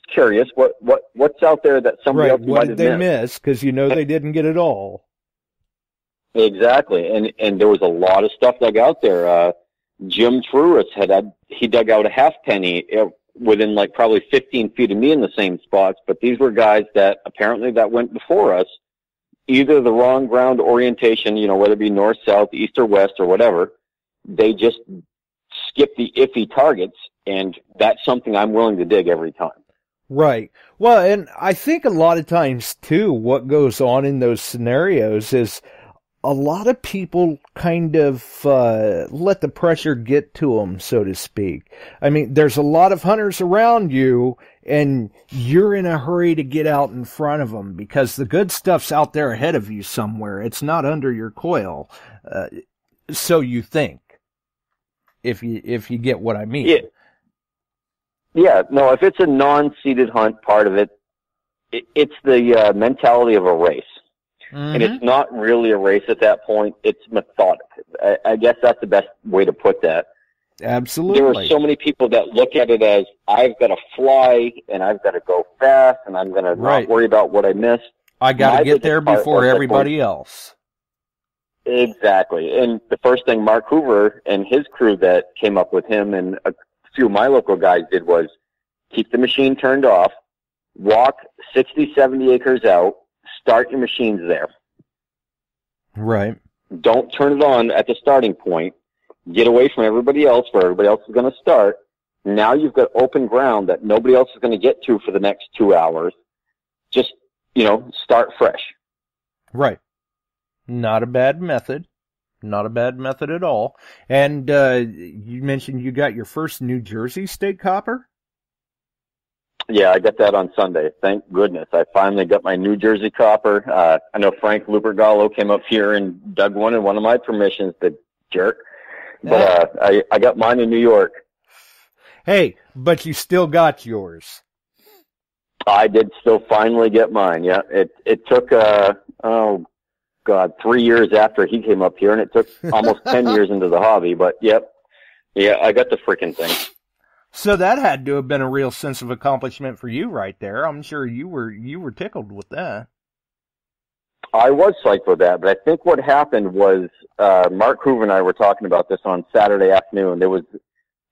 [SPEAKER 3] curious. What's out there that somebody else might have missed?
[SPEAKER 2] What did they miss? Because they didn't get it all.
[SPEAKER 3] Exactly, and there was a lot of stuff dug out there. Jim Truris he dug out a halfpenny within like probably 15 feet of me in the same spots, but these were guys that apparently that went before us, either the wrong ground orientation, whether it be north, south, east, or west, or whatever. They just skipped the iffy targets, and that's something I'm willing to dig every time.
[SPEAKER 2] Right. Well, and I think a lot of times, too, what goes on in those scenarios is a lot of people kind of let the pressure get to them, so to speak. I mean, there's a lot of hunters around you, and you're in a hurry to get out in front of them because the good stuff's out there ahead of you somewhere. It's not under your coil. So you think, if you get what I mean.
[SPEAKER 3] Yeah. Yeah, no, if it's a non-seeded hunt, part of it, it's the mentality of a race. Mm-hmm. And it's not really a race at that point. It's methodic. I guess that's the best way to put that.
[SPEAKER 2] Absolutely.
[SPEAKER 3] There are so many people that look at it as, I've got to fly, and I've got to go fast, and I'm going to not worry about what I missed.
[SPEAKER 2] I got to get there before everybody else.
[SPEAKER 3] Exactly. And the first thing Mark Hoover and his crew that came up with him and a few of my local guys did was keep the machine turned off, walk 60, 70 acres out, start your machines there.
[SPEAKER 2] Right.
[SPEAKER 3] Don't turn it on at the starting point. Get away from everybody else where everybody else is going to start. Now you've got open ground that nobody else is going to get to for the next 2 hours. Just, start fresh.
[SPEAKER 2] Right. Not a bad method. Not a bad method at all. And you mentioned you got your first New Jersey state copper?
[SPEAKER 3] Yeah, I got that on Sunday. Thank goodness. I finally got my New Jersey copper. I know Frank Lupergallo came up here and dug one in one of my permissions, the jerk. But I got mine in New York.
[SPEAKER 2] Hey, but you still got yours.
[SPEAKER 3] I did still finally get mine, yeah. It took, 3 years after he came up here, and it took almost 10 years into the hobby. But, yep, yeah, I got the freaking thing.
[SPEAKER 2] So that had to have been a real sense of accomplishment for you right there. I'm sure you were tickled with that.
[SPEAKER 3] I was psyched with that, but I think what happened was Mark Hoover and I were talking about this on Saturday afternoon. There was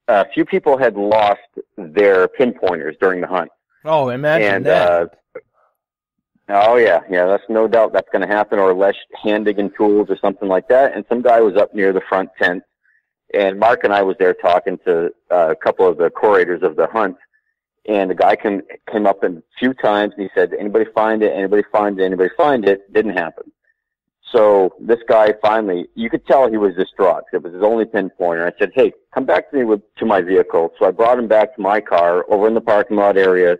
[SPEAKER 3] a few people had lost their pinpointers during the hunt.
[SPEAKER 2] Oh, imagine that.
[SPEAKER 3] Oh, yeah, that's no doubt that's going to happen, or less hand digging tools or something like that. And some guy was up near the front tent. And Mark and I was there talking to a couple of the curators of the hunt, and the guy came up a few times, and he said, anybody find it, anybody find it, anybody find it? Didn't happen. So this guy finally, you could tell he was distraught. It was his only pinpointer. I said, hey, come back to my vehicle. So I brought him back to my car over in the parking lot area,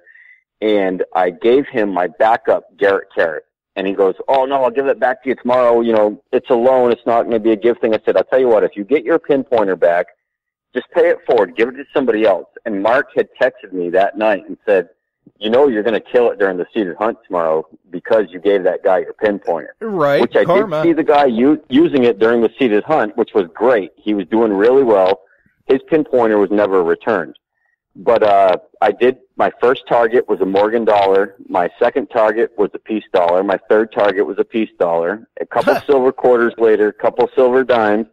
[SPEAKER 3] and I gave him my backup Garrett Carrot. And he goes, oh, no, I'll give it back to you tomorrow. It's a loan. It's not going to be a gift thing. I said, I'll tell you what, if you get your pinpointer back, just pay it forward. Give it to somebody else. And Mark had texted me that night and said, you're going to kill it during the seeded hunt tomorrow because you gave that guy your pinpointer.
[SPEAKER 2] Right,
[SPEAKER 3] which I
[SPEAKER 2] karma.
[SPEAKER 3] did see the guy using it during the seeded hunt, which was great. He was doing really well. His pinpointer was never returned. But I did, my first target was a Morgan dollar. My second target was a peace dollar. My third target was a peace dollar. A couple silver quarters later, a couple silver dimes.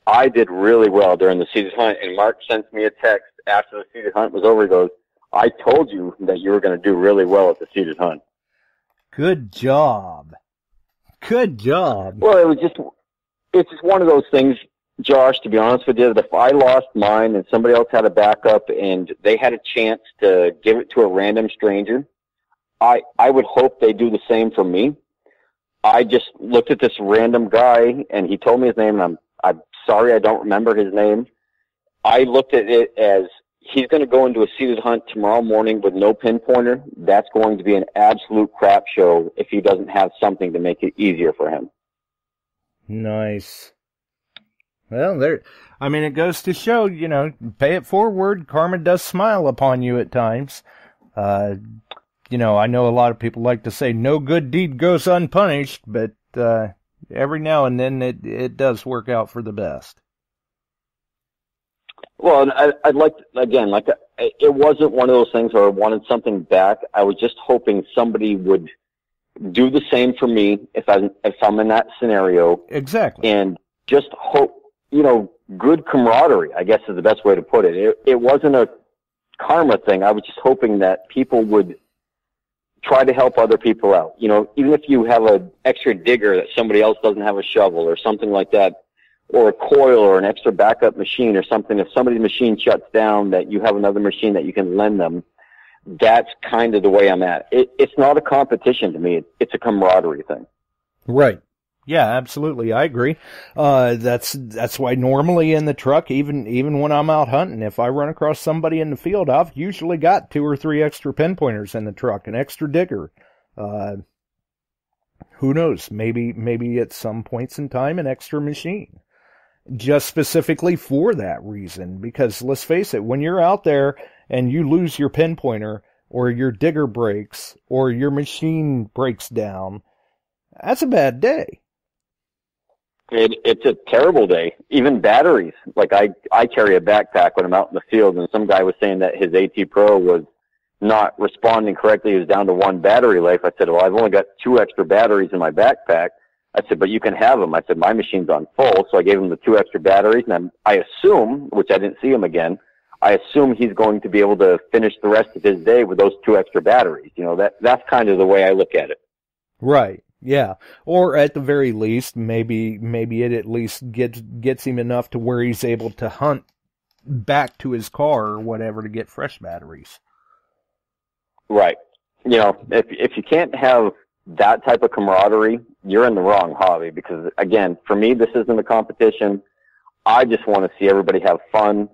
[SPEAKER 3] I did really well during the seeded hunt, and Mark sent me a text after the seeded hunt was over. He goes, I told you that you were going to do really well at the seated hunt.
[SPEAKER 2] Good job. Good job.
[SPEAKER 3] Well, it's just one of those things, Josh, to be honest with you, that if I lost mine and somebody else had a backup and they had a chance to give it to a random stranger, I would hope they do the same for me. I just looked at this random guy and he told me his name, and I'm sorry I don't remember his name. I looked at it as he's going to go into a seated hunt tomorrow morning with no pinpointer. That's going to be an absolute crap show if he doesn't have something to make it easier for him.
[SPEAKER 2] Nice. Well, it goes to show, pay it forward. Karma does smile upon you at times. I know a lot of people like to say no good deed goes unpunished, but every now and then it does work out for the best.
[SPEAKER 3] Well, I'd like, again, it wasn't one of those things where I wanted something back. I was just hoping somebody would do the same for me if I'm in that scenario.
[SPEAKER 2] Exactly.
[SPEAKER 3] And just hope, good camaraderie, I guess is the best way to put it. It wasn't a karma thing. I was just hoping that people would try to help other people out. Even if you have an extra digger that somebody else doesn't have a shovel or something like that, or a coil or an extra backup machine or something, if somebody's machine shuts down, that you have another machine that you can lend them. That's kind of the way I'm at. It's not a competition to me. It's a camaraderie thing.
[SPEAKER 2] Right. Yeah, absolutely. I agree. That's why normally in the truck, even when I'm out hunting, if I run across somebody in the field, I've usually got 2 or 3 extra pinpointers in the truck, an extra digger. Who knows? Maybe at some points in time, an extra machine. Just specifically for that reason, because let's face it, when you're out there and you lose your pinpointer or your digger breaks or your machine breaks down, that's a bad day.
[SPEAKER 3] It's a terrible day. Even batteries. Like I carry a backpack when I'm out in the field, and some guy was saying that his AT Pro was not responding correctly. He was down to 1 battery life. I said, well, I've only got 2 extra batteries in my backpack. I said, but you can have them. I said, my machine's on full. So I gave him the 2 extra batteries, and I assume, which I didn't see him again, I assume he's going to be able to finish the rest of his day with those 2 extra batteries. That's kind of the way I look at it.
[SPEAKER 2] Right. Yeah. Or at the very least, maybe it at least gets him enough to where he's able to hunt back to his car or whatever to get fresh batteries.
[SPEAKER 3] Right. If you can't have that type of camaraderie, you're in the wrong hobby, because again, for me, this isn't a competition. I just want to see everybody have fun.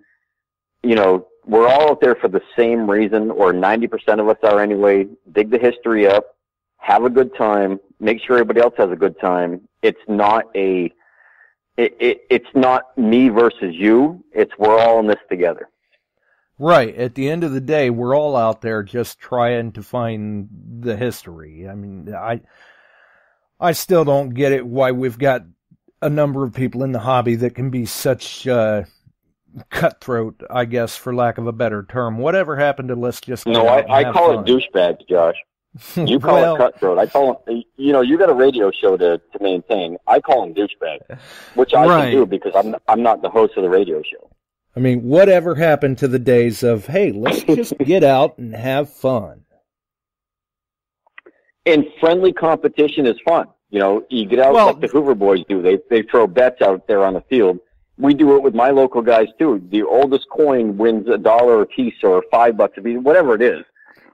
[SPEAKER 3] We're all out there for the same reason, or 90% of us are anyway. Dig the history up, have a good time, make sure everybody else has a good time. It's not it's not me versus you. It's we're all in this together.
[SPEAKER 2] Right. At the end of the day, we're all out there just trying to find the history. I mean, I still don't get it why we've got a number of people in the hobby that can be such cutthroat, I guess, for lack of a better term. Whatever happened to let's just
[SPEAKER 3] No, I call it douchebags, Josh. You call it cutthroat. I call it, you got a radio show to maintain. I call them douchebags, which I can do because I'm not the host of the radio show.
[SPEAKER 2] I mean, whatever happened to the days of, hey, let's just get out and have fun?
[SPEAKER 3] And friendly competition is fun. You get out like the Hoover boys do. They throw bets out there on the field. We do it with my local guys too. The oldest coin wins $1 a piece or $5 a piece, whatever it is.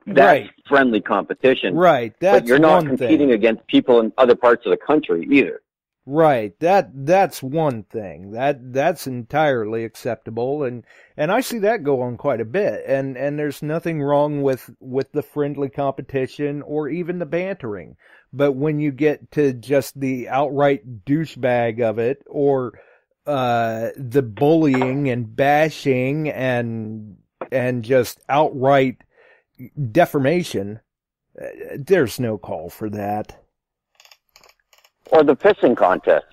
[SPEAKER 3] That's friendly competition.
[SPEAKER 2] Right.
[SPEAKER 3] But you're not competing against people in other parts of the country either.
[SPEAKER 2] Right. That's one thing. That's entirely acceptable, and I see that go on quite a bit. And there's nothing wrong with the friendly competition or even the bantering. But when you get to just the outright douchebag of it, or the bullying and bashing and just outright defamation, there's no call for that.
[SPEAKER 3] Or the pissing contest.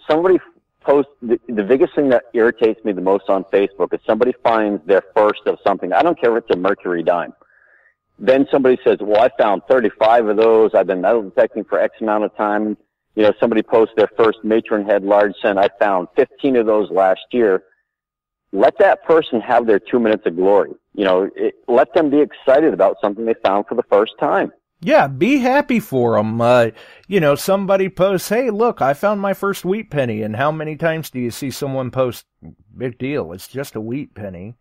[SPEAKER 3] Somebody posts, the biggest thing that irritates me the most on Facebook is somebody finds their first of something. I don't care if it's a mercury dime. Then somebody says, well, I found 35 of those. I've been metal detecting for X amount of time. Somebody posts their first matron head large cent. I found 15 of those last year. let that person have their 2 minutes of glory. You know, let them be excited about something they found for the first time.
[SPEAKER 2] Yeah, be happy for them. You know, somebody posts, hey, look, I found my first wheat penny. And how many times do you see someone post, big deal, it's just a wheat penny?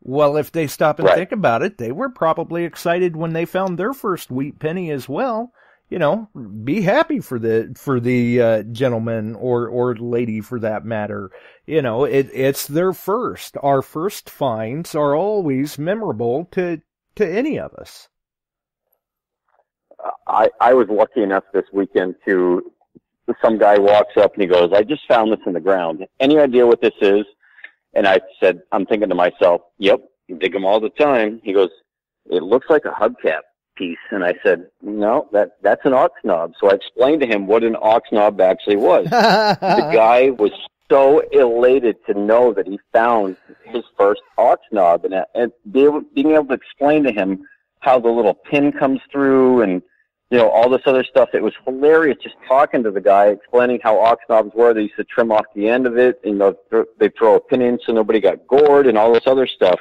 [SPEAKER 2] Well, if they stop and think about it, they were probably excited when they found their first wheat penny as well. You know, be happy for the gentleman or lady for that matter. You know, it's their first. Our first finds are always memorable to any of us.
[SPEAKER 3] I was lucky enough this weekend to, some guy walks up and he goes, I just found this in the ground. Any idea what this is? And I said, I'm thinking to myself, yep, you dig them all the time. He goes, it looks like a hubcap piece. And I said, no, that's an ox knob. So I explained to him what an ox knob actually was. The guy was so elated to know that he found his first ox knob, and being able to explain to him how the little pin comes through and, you know, all this other stuff. It was hilarious just talking to the guy, explaining how ox knobs were. They used to trim off the end of it, and they'd throw a pin in so nobody got gored and all this other stuff.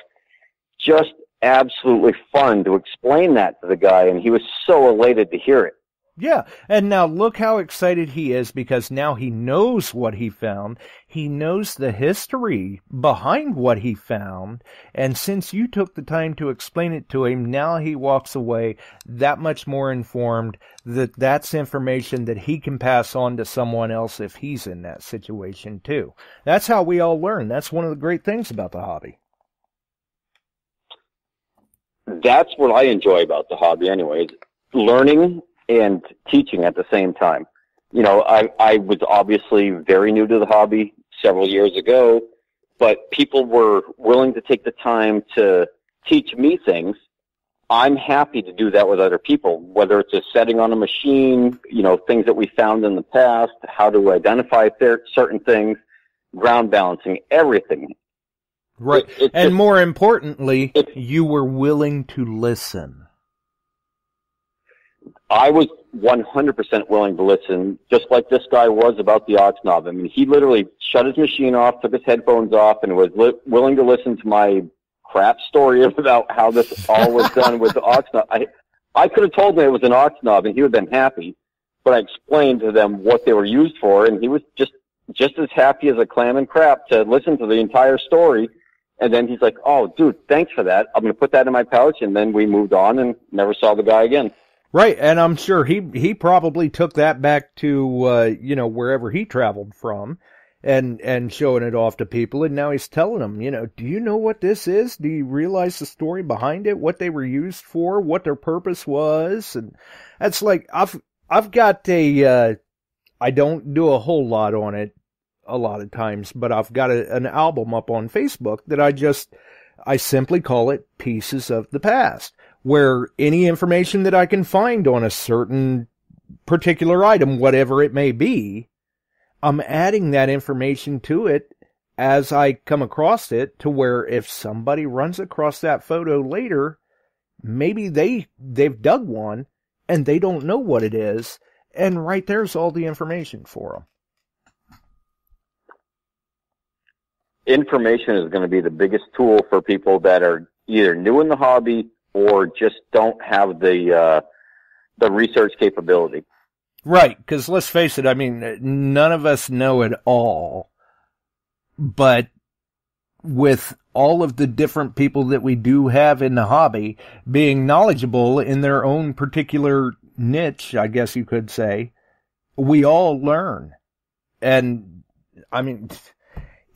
[SPEAKER 3] Just absolutely fun to explain that to the guy, and he was so elated to hear it.
[SPEAKER 2] Yeah, and now look how excited he is, because now he knows what he found. He knows the history behind what he found, and since you took the time to explain it to him, now he walks away that much more informed that that's information that he can pass on to someone else if he's in that situation too. That's how we all learn. That's one of the great things about the hobby.
[SPEAKER 3] That's what I enjoy about the hobby anyways, learning and teaching at the same time. You know, I was obviously very new to the hobby several years ago, but people were willing to take the time to teach me things. I'm happy to do that with other people, whether it's a setting on a machine, you know, things that we found in the past, how to identify certain things, ground balancing, everything.
[SPEAKER 2] Right. And more importantly, you were willing to listen.
[SPEAKER 3] I was 100% willing to listen, just like this guy was about the ox knob. I mean, he literally shut his machine off, took his headphones off, and was willing to listen to my crap story about how this all was done with the ox knob. I could have told him it was an ox knob, and he would have been happy, but I explained to them what they were used for, and he was just as happy as a clam and crap to listen to the entire story. And then he's like, oh, dude, thanks for that. I'm going to put that in my pouch. And then we moved on and never saw the guy again.
[SPEAKER 2] Right, and I'm sure he probably took that back to, you know, wherever he traveled from and showing it off to people. And now he's telling them, you know, do you know what this is? Do you realize the story behind it? What they were used for? What their purpose was? And that's like, I've got I don't do a whole lot on it a lot of times, but I've got an album up on Facebook that I simply call it Pieces of the Past, where any information that I can find on a certain particular item, whatever it may be, I'm adding that information to it as I come across it, to where if somebody runs across that photo later, maybe they've dug one and they don't know what it is, and right there's all the information for them.
[SPEAKER 3] Information is going to be the biggest tool for people that are either new in the hobby or just don't have the research capability.
[SPEAKER 2] Right, because let's face it, I mean, none of us know it all, but with all of the different people that we do have in the hobby being knowledgeable in their own particular niche, I guess you could say, we all learn. And, I mean,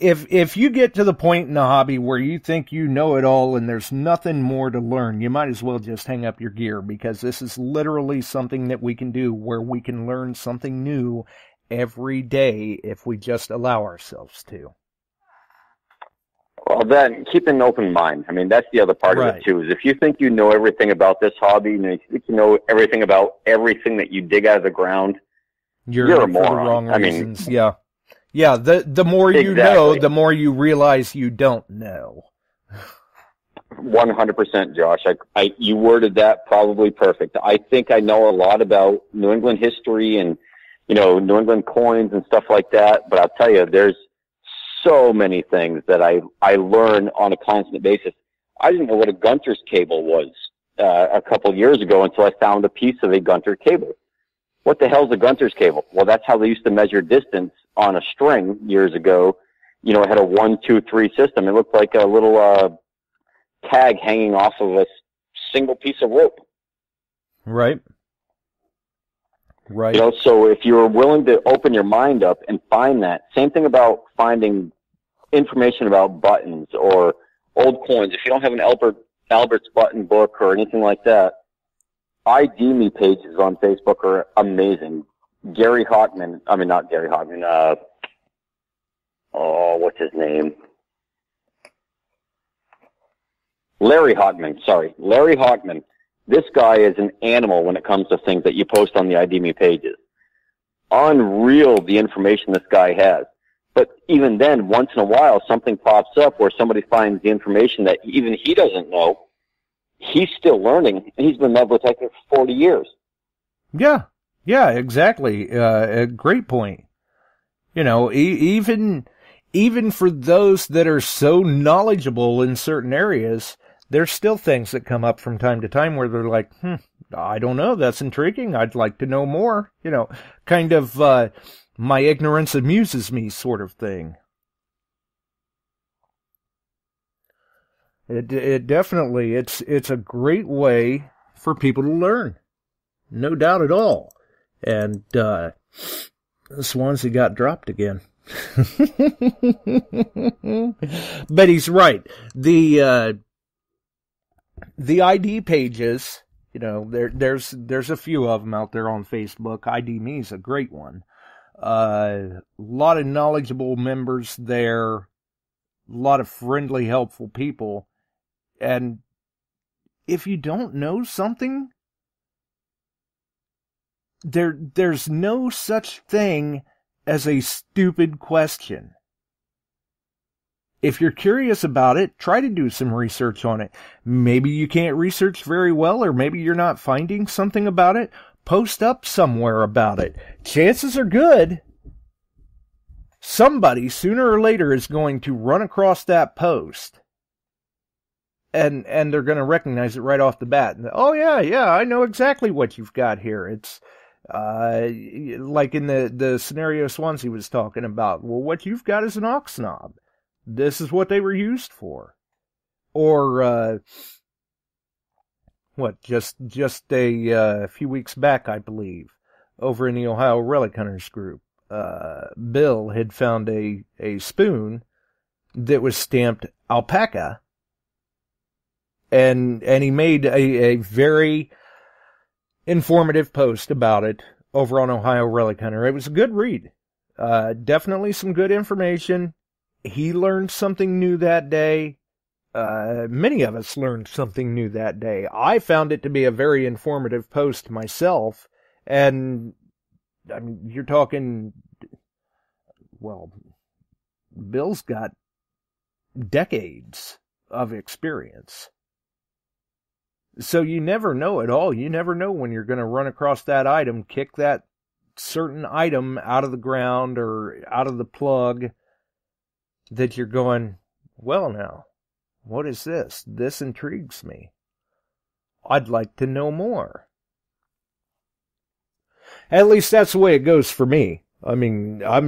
[SPEAKER 2] If you get to the point in the hobby where you think you know it all and there's nothing more to learn, you might as well just hang up your gear, because this is literally something that we can do where we can learn something new every day if we just allow ourselves to.
[SPEAKER 3] Well, then keep an open mind. I mean, that's the other part of it too, is if you think you know everything about this hobby, and you think you know everything about everything that you dig out of the ground, you're a moron. For the wrong reasons.
[SPEAKER 2] Yeah. Yeah, the more you know, the more you realize you don't know.
[SPEAKER 3] 100%, Josh. You worded that probably perfect. I think I know a lot about New England history and, you know, New England coins and stuff like that, but I'll tell you, there's so many things that I learn on a constant basis. I didn't know what a Gunter's cable was a couple years ago until I found a piece of a Gunter cable. What the hell's a Gunter's cable? Well, that's how they used to measure distance on a string years ago. You know, it had a 1, 2, 3 system. It looked like a little tag hanging off of a single piece of rope.
[SPEAKER 2] Right. Right.
[SPEAKER 3] You know, so if you're willing to open your mind up and find that, same thing about finding information about buttons or old coins. If you don't have an Albert's button book or anything like that, ID Me pages on Facebook are amazing. Not Gary Hockman, what's his name? Larry Hockman. This guy is an animal when it comes to things that you post on the ID Me pages. Unreal, the information this guy has. But even then, once in a while, something pops up where somebody finds the information that even he doesn't know. He's still learning, and he's been metal detecting for 40 years.
[SPEAKER 2] Yeah, exactly. A great point. You know, even for those that are so knowledgeable in certain areas, there's still things that come up from time to time where they're like, I don't know, that's intriguing, I'd like to know more. You know, kind of my ignorance amuses me sort of thing. It definitely, it's a great way for people to learn. No doubt at all. And Swansea got dropped again. But he's right. The ID pages, you know, there's a few of them out there on Facebook. ID Me is a great one. A lot of knowledgeable members there. A lot of friendly, helpful people. And if you don't know something, there's no such thing as a stupid question. If you're curious about it, try to do some research on it. Maybe you can't research very well, or maybe you're not finding something about it. Post up somewhere about it. Chances are good somebody sooner or later is going to run across that post. And they're going to recognize it right off the bat. Oh, yeah, I know exactly what you've got here. It's like in the scenario Swansea was talking about. Well, what you've got is an aux knob. This is what they were used for. Or, just a few weeks back, I believe, over in the Ohio Relic Hunters group, Bill had found a spoon that was stamped alpaca. And he made a very informative post about it over on Ohio Relic Hunter. It was a good read. Definitely some good information. He learned something new that day. Many of us learned something new that day. I found it to be a very informative post myself. And, I mean, you're talking, well, Bill's got decades of experience. So you never know at all. You never know when you're going to run across that item, kick that certain item out of the ground or out of the plug that you're going, well now, what is this? This intrigues me. I'd like to know more. At least that's the way it goes for me. I mean, I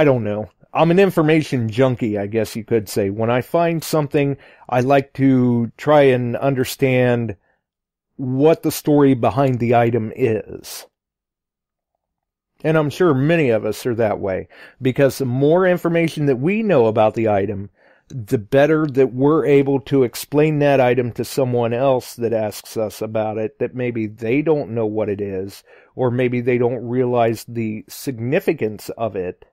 [SPEAKER 2] don't know. I'm an information junkie, I guess you could say. When I find something, I like to try and understand what the story behind the item is. And I'm sure many of us are that way, because the more information that we know about the item, the better that we're able to explain that item to someone else that asks us about it, that maybe they don't know what it is, or maybe they don't realize the significance of it.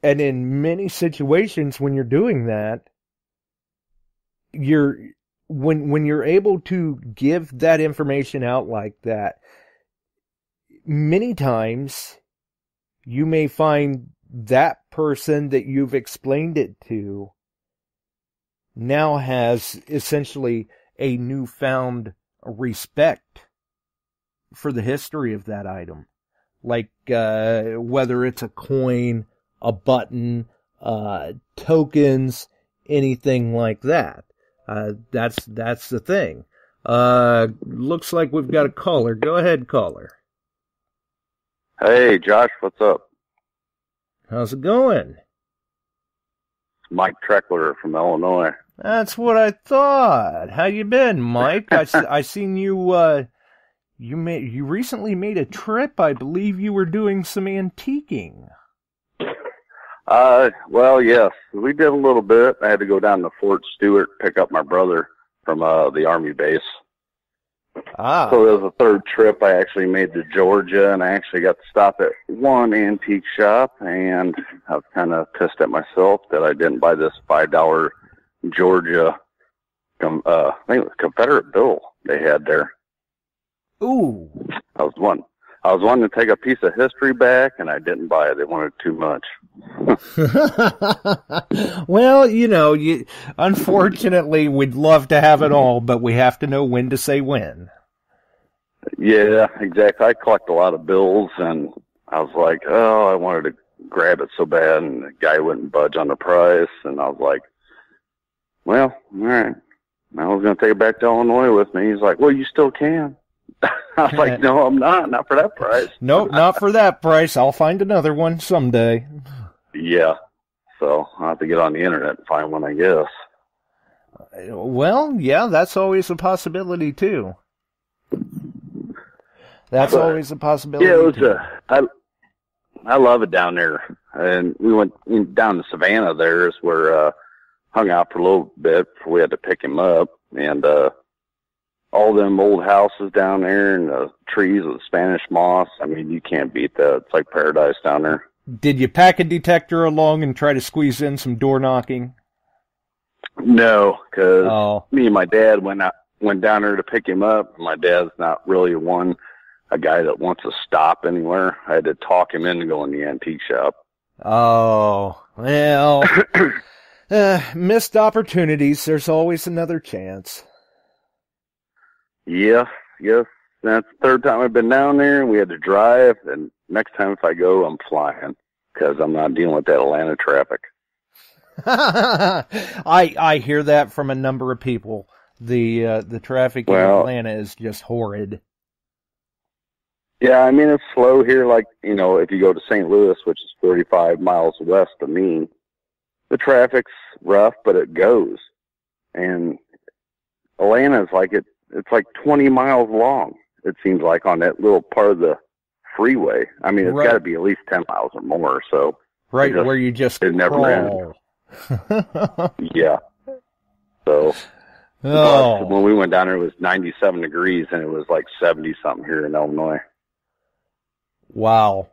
[SPEAKER 2] And in many situations when you're doing that, when you're able to give that information out like that, many times you may find that person that you've explained it to now has essentially a newfound respect for the history of that item. Like, whether it's a coin, a button, tokens, anything like that. That's the thing. Looks like we've got a caller. Go ahead, caller.
[SPEAKER 4] Hey, Josh, what's up?
[SPEAKER 2] How's it going?
[SPEAKER 4] Mike Treckler from Illinois.
[SPEAKER 2] That's what I thought. How you been, Mike? I seen you. You recently made a trip. I believe you were doing some antiquing.
[SPEAKER 4] Well, yes, we did a little bit. I had to go down to Fort Stewart, pick up my brother from the Army base.
[SPEAKER 2] Ah.
[SPEAKER 4] So it was a third trip I actually made to Georgia, and I actually got to stop at one antique shop, and I was kind of pissed at myself that I didn't buy this $5 Georgia, I think it was Confederate bill they had there.
[SPEAKER 2] Ooh.
[SPEAKER 4] I was wanting to take a piece of history back, and I didn't buy it. They wanted too much.
[SPEAKER 2] Well, unfortunately, we'd love to have it all, but we have to know when to say when.
[SPEAKER 4] Yeah, exactly. I collect a lot of bills, and I was like, oh, I wanted to grab it so bad, and the guy wouldn't budge on the price, and I was like, well, all right. I was going to take it back to Illinois with me. He's like, well, you still can. I was like, no, I'm not for that price.
[SPEAKER 2] Nope, not for that price. I'll find another one someday.
[SPEAKER 4] Yeah. So I'll have to get on the internet and find one, I guess.
[SPEAKER 2] Well, yeah, that's always a possibility, too. That's always a possibility,
[SPEAKER 4] yeah, it
[SPEAKER 2] too.
[SPEAKER 4] was I love it down there. And we went down to Savannah there is where hung out for a little bit before we had to pick him up. And all them old houses down there and the trees with Spanish moss. I mean, you can't beat that. It's like paradise down there.
[SPEAKER 2] Did you pack a detector along and try to squeeze in some door knocking?
[SPEAKER 4] No, because me and my dad went down there to pick him up. My dad's not really a guy that wants to stop anywhere. I had to talk him into going to the antique shop.
[SPEAKER 2] Oh, well, missed opportunities. There's always another chance.
[SPEAKER 4] Yeah, yes. That's the third time I've been down there. We had to drive, and next time if I go, I'm flying because I'm not dealing with that Atlanta traffic.
[SPEAKER 2] I hear that from a number of people. The traffic in Atlanta is just horrid.
[SPEAKER 4] Yeah, I mean, it's slow here. Like, if you go to St. Louis, which is 35 miles west of me, the traffic's rough, but it goes. And Atlanta's like it's like 20 miles long. It seems like on that little part of the freeway. I mean, it's got to be at least 10 miles or more. So
[SPEAKER 2] right where you just
[SPEAKER 4] never ends. Yeah. So when we went down there, it was 97 degrees, and it was like 70 something here in Illinois.
[SPEAKER 2] Wow.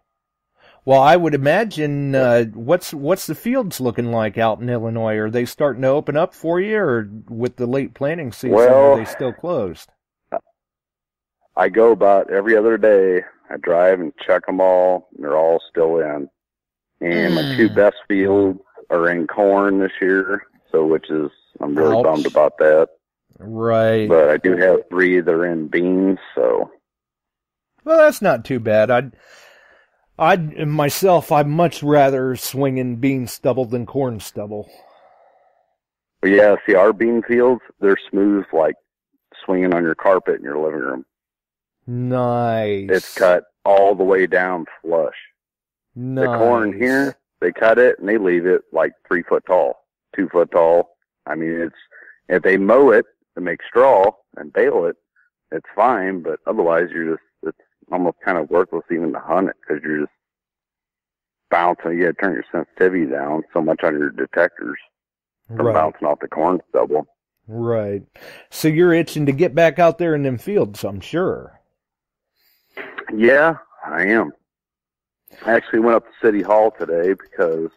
[SPEAKER 2] Well, I would imagine what's the fields looking like out in Illinois? Are they starting to open up for you, or with the late planting season, are they still closed?
[SPEAKER 4] I go about every other day. I drive and check them all. And they're all still in. And my two best fields are in corn this year, I'm really bummed about that.
[SPEAKER 2] Right.
[SPEAKER 4] But I do have 3 that are in beans, so.
[SPEAKER 2] Well, that's not too bad. I'd much rather swing in bean stubble than corn stubble.
[SPEAKER 4] But yeah, see, our bean fields, they're smooth, like swinging on your carpet in your living room.
[SPEAKER 2] Nice.
[SPEAKER 4] It's cut all the way down flush.
[SPEAKER 2] Nice.
[SPEAKER 4] The corn here, they cut it and they leave it like 3 foot tall, 2 foot tall. I mean, if they mow it and make straw and bale it, it's fine. But otherwise, it's almost kind of worthless even to hunt it because you're just bouncing. You got to turn your sensitivity down so much on your detectors from bouncing off the corn stubble.
[SPEAKER 2] Right. So you're itching to get back out there in them fields, I'm sure.
[SPEAKER 4] Yeah, I am. I actually went up to City Hall today because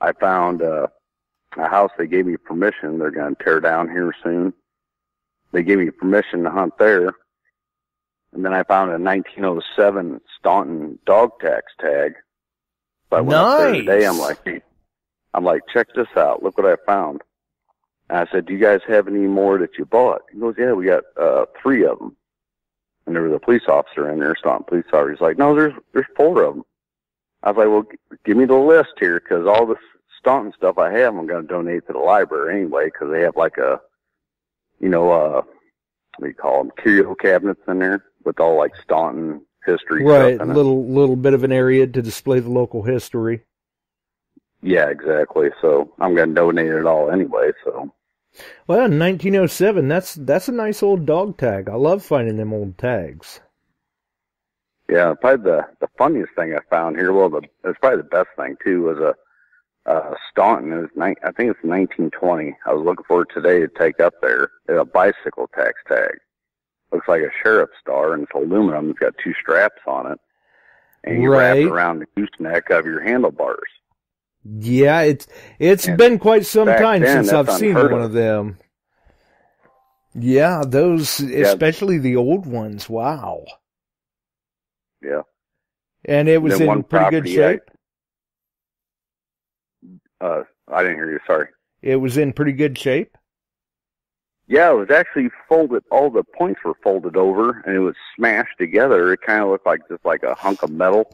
[SPEAKER 4] I found a house they gave me permission. They're going to tear down here soon. They gave me permission to hunt there. And then I found a 1907 Staunton dog tax tag. So I went up there today. I'm like, check this out. Look what I found. And I said, do you guys have any more that you bought? He goes, yeah, we got 3 of them. And there was a police officer in there, Staunton police officer. He's like, no, there's 4 of them. I was like, well, give me the list here, because all this Staunton stuff I have, I'm going to donate to the library anyway, because they have like a, what do you call them, curio cabinets in there with all like Staunton history
[SPEAKER 2] right,
[SPEAKER 4] stuff in it.
[SPEAKER 2] little bit of an area to display the local history.
[SPEAKER 4] Yeah, exactly. So I'm going to donate it all anyway. So.
[SPEAKER 2] Well, in 1907, that's a nice old dog tag. I love finding them old tags.
[SPEAKER 4] Yeah, probably the funniest thing I found here, it's probably the best thing too, was a Staunton. I think it's 1920. I was looking for it today to take up there. It's a bicycle tax tag. Looks like a sheriff's star, and it's aluminum. It's got two straps on it, and you wrap it around the gooseneck of your handlebars.
[SPEAKER 2] Yeah, it's been quite some time since I've seen one of them. Yeah, those, especially the old ones. Wow.
[SPEAKER 4] Yeah.
[SPEAKER 2] And it was in pretty good shape?
[SPEAKER 4] I didn't hear you, sorry.
[SPEAKER 2] It was in pretty good shape?
[SPEAKER 4] Yeah, it was actually folded. All the points were folded over, and it was smashed together. It kind of looked like just like a hunk of metal.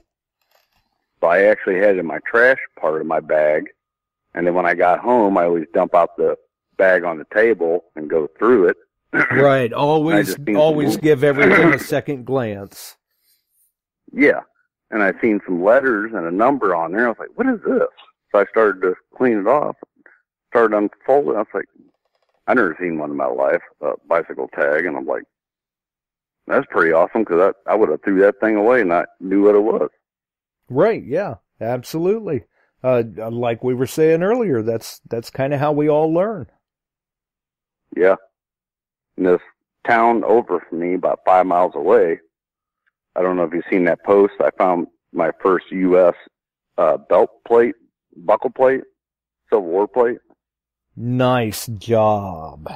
[SPEAKER 4] So I actually had it in my trash part of my bag, and then when I got home, I always dump out the bag on the table and go through it.
[SPEAKER 2] Right, always give everything a second glance.
[SPEAKER 4] Yeah, and I seen some letters and a number on there. I was like, what is this? So I started to clean it off, started unfolding. I was like, I've never seen one in my life, a bicycle tag, and I'm like, that's pretty awesome, because I would have threw that thing away and not knew what it was.
[SPEAKER 2] Right, yeah, absolutely. Like we were saying earlier, that's kind of how we all learn.
[SPEAKER 4] Yeah. In this town over from me, about 5 miles away, I don't know if you've seen that post, I found my first U.S. Belt plate, buckle plate, Civil War plate.
[SPEAKER 2] Nice job.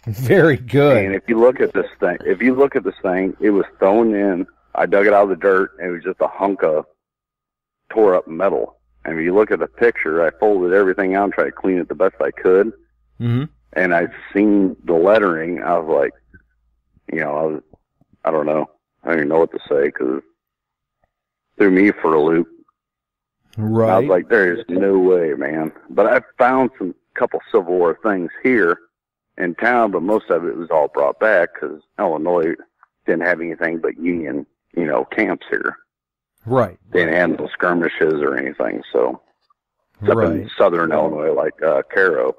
[SPEAKER 2] Very good.
[SPEAKER 4] And if you look at this thing, it was thrown in, I dug it out of the dirt, and it was just a hunk of tore up metal. And if you look at the picture, I folded everything out and tried to clean it the best I could.
[SPEAKER 2] Mm-hmm.
[SPEAKER 4] And I seen the lettering. I was like, I don't know. I don't even know what to say, because it threw me for a loop.
[SPEAKER 2] Right.
[SPEAKER 4] And I was like, there is no way, man. But I found some couple Civil War things here in town, but most of it was all brought back because Illinois didn't have anything but Union, camps here.
[SPEAKER 2] Right.
[SPEAKER 4] They didn't have no skirmishes or anything, so except in southern Illinois, like Cairo.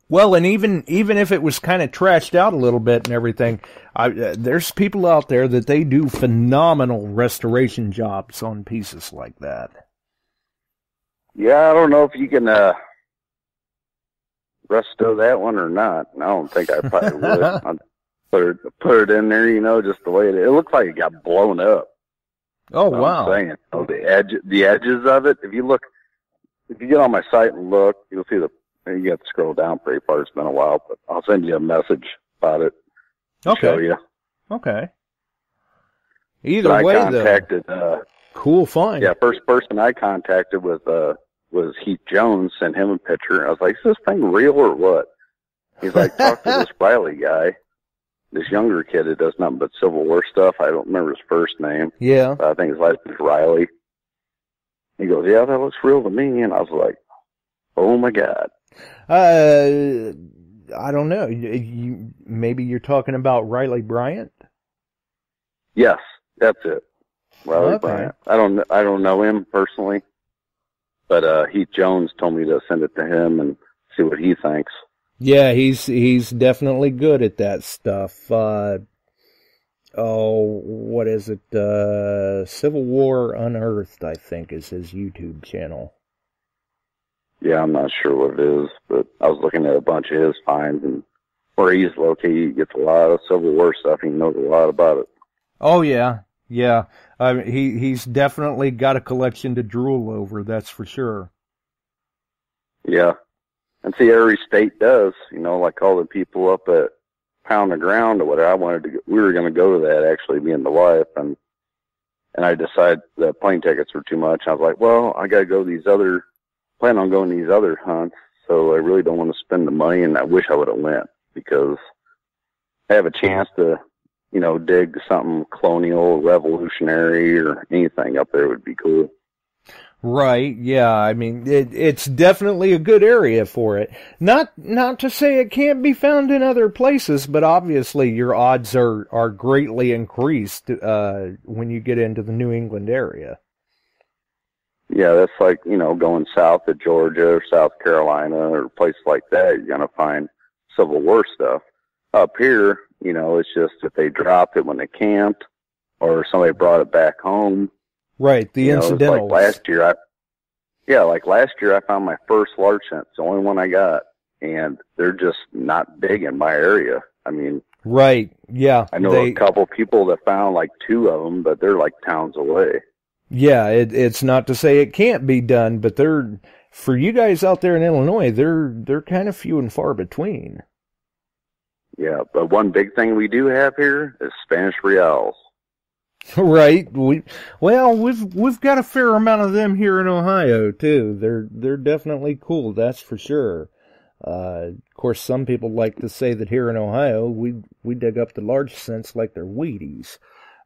[SPEAKER 2] Well, and even if it was kind of trashed out a little bit and everything, there's people out there that they do phenomenal restoration jobs on pieces like that.
[SPEAKER 4] Yeah, I don't know if you can resto that one or not. I don't think I probably would. I'd put it in there, just the way it is. It looks like it got blown up.
[SPEAKER 2] Oh, wow.
[SPEAKER 4] I'm saying, the edges of it. If you get on my site and look, you'll see you have to scroll down pretty far. It's been a while, but I'll send you a message about it.
[SPEAKER 2] Okay.
[SPEAKER 4] Show you.
[SPEAKER 2] Okay. Either way, though. Cool find.
[SPEAKER 4] Yeah, first person I contacted was Heath Jones. Sent him a picture. I was like, is this thing real or what? He's like, talk to this Riley guy, this younger kid that does nothing but Civil War stuff. I don't remember his first name.
[SPEAKER 2] Yeah.
[SPEAKER 4] But I think his last name is Riley. He goes, yeah, that looks real to me. And I was like, oh my God.
[SPEAKER 2] I don't know. Maybe you're talking about Riley Bryant?
[SPEAKER 4] Yes, that's it. Riley Bryant. I don't know him personally, but Heath Jones told me to send it to him and see what he thinks.
[SPEAKER 2] Yeah, he's definitely good at that stuff. What is it? Civil War Unearthed, I think, is his YouTube channel.
[SPEAKER 4] Yeah, I'm not sure what it is, but I was looking at a bunch of his finds, and where he's located, he gets a lot of Civil War stuff. He knows a lot about it.
[SPEAKER 2] Oh, yeah. Yeah. He's definitely got a collection to drool over, that's for sure.
[SPEAKER 4] Yeah. And see, every state does, like all the people up at Pound of Ground or whatever. We were going to go to that, actually, me and the wife, and I decided the plane tickets were too much. I was like, well, I got to go plan on going to these other hunts, so I really don't want to spend the money, and I wish I would have went, because I have a chance to, dig something colonial, revolutionary, or anything up there would be cool.
[SPEAKER 2] Right, yeah, I mean, it's definitely a good area for it. Not to say it can't be found in other places, but obviously your odds are greatly increased, when you get into the New England area.
[SPEAKER 4] Yeah, that's like, going south of Georgia or South Carolina or places like that, you're going to find Civil War stuff. Up here, it's just if they dropped it when they camped or somebody brought it back home.
[SPEAKER 2] Right, the incidentals.
[SPEAKER 4] Like last year, I found my first large scent. It's the only one I got, and they're just not big in my area. I mean,
[SPEAKER 2] right, yeah.
[SPEAKER 4] I know a couple people that found like 2 of them, but they're like towns away.
[SPEAKER 2] Yeah, it's not to say it can't be done, but for you guys out there in Illinois, they're kind of few and far between.
[SPEAKER 4] Yeah, but one big thing we do have here is Spanish reals.
[SPEAKER 2] Right. We've got a fair amount of them here in Ohio too. They're definitely cool, that's for sure. Of course, some people like to say that here in Ohio we dig up the large scents like they're Wheaties,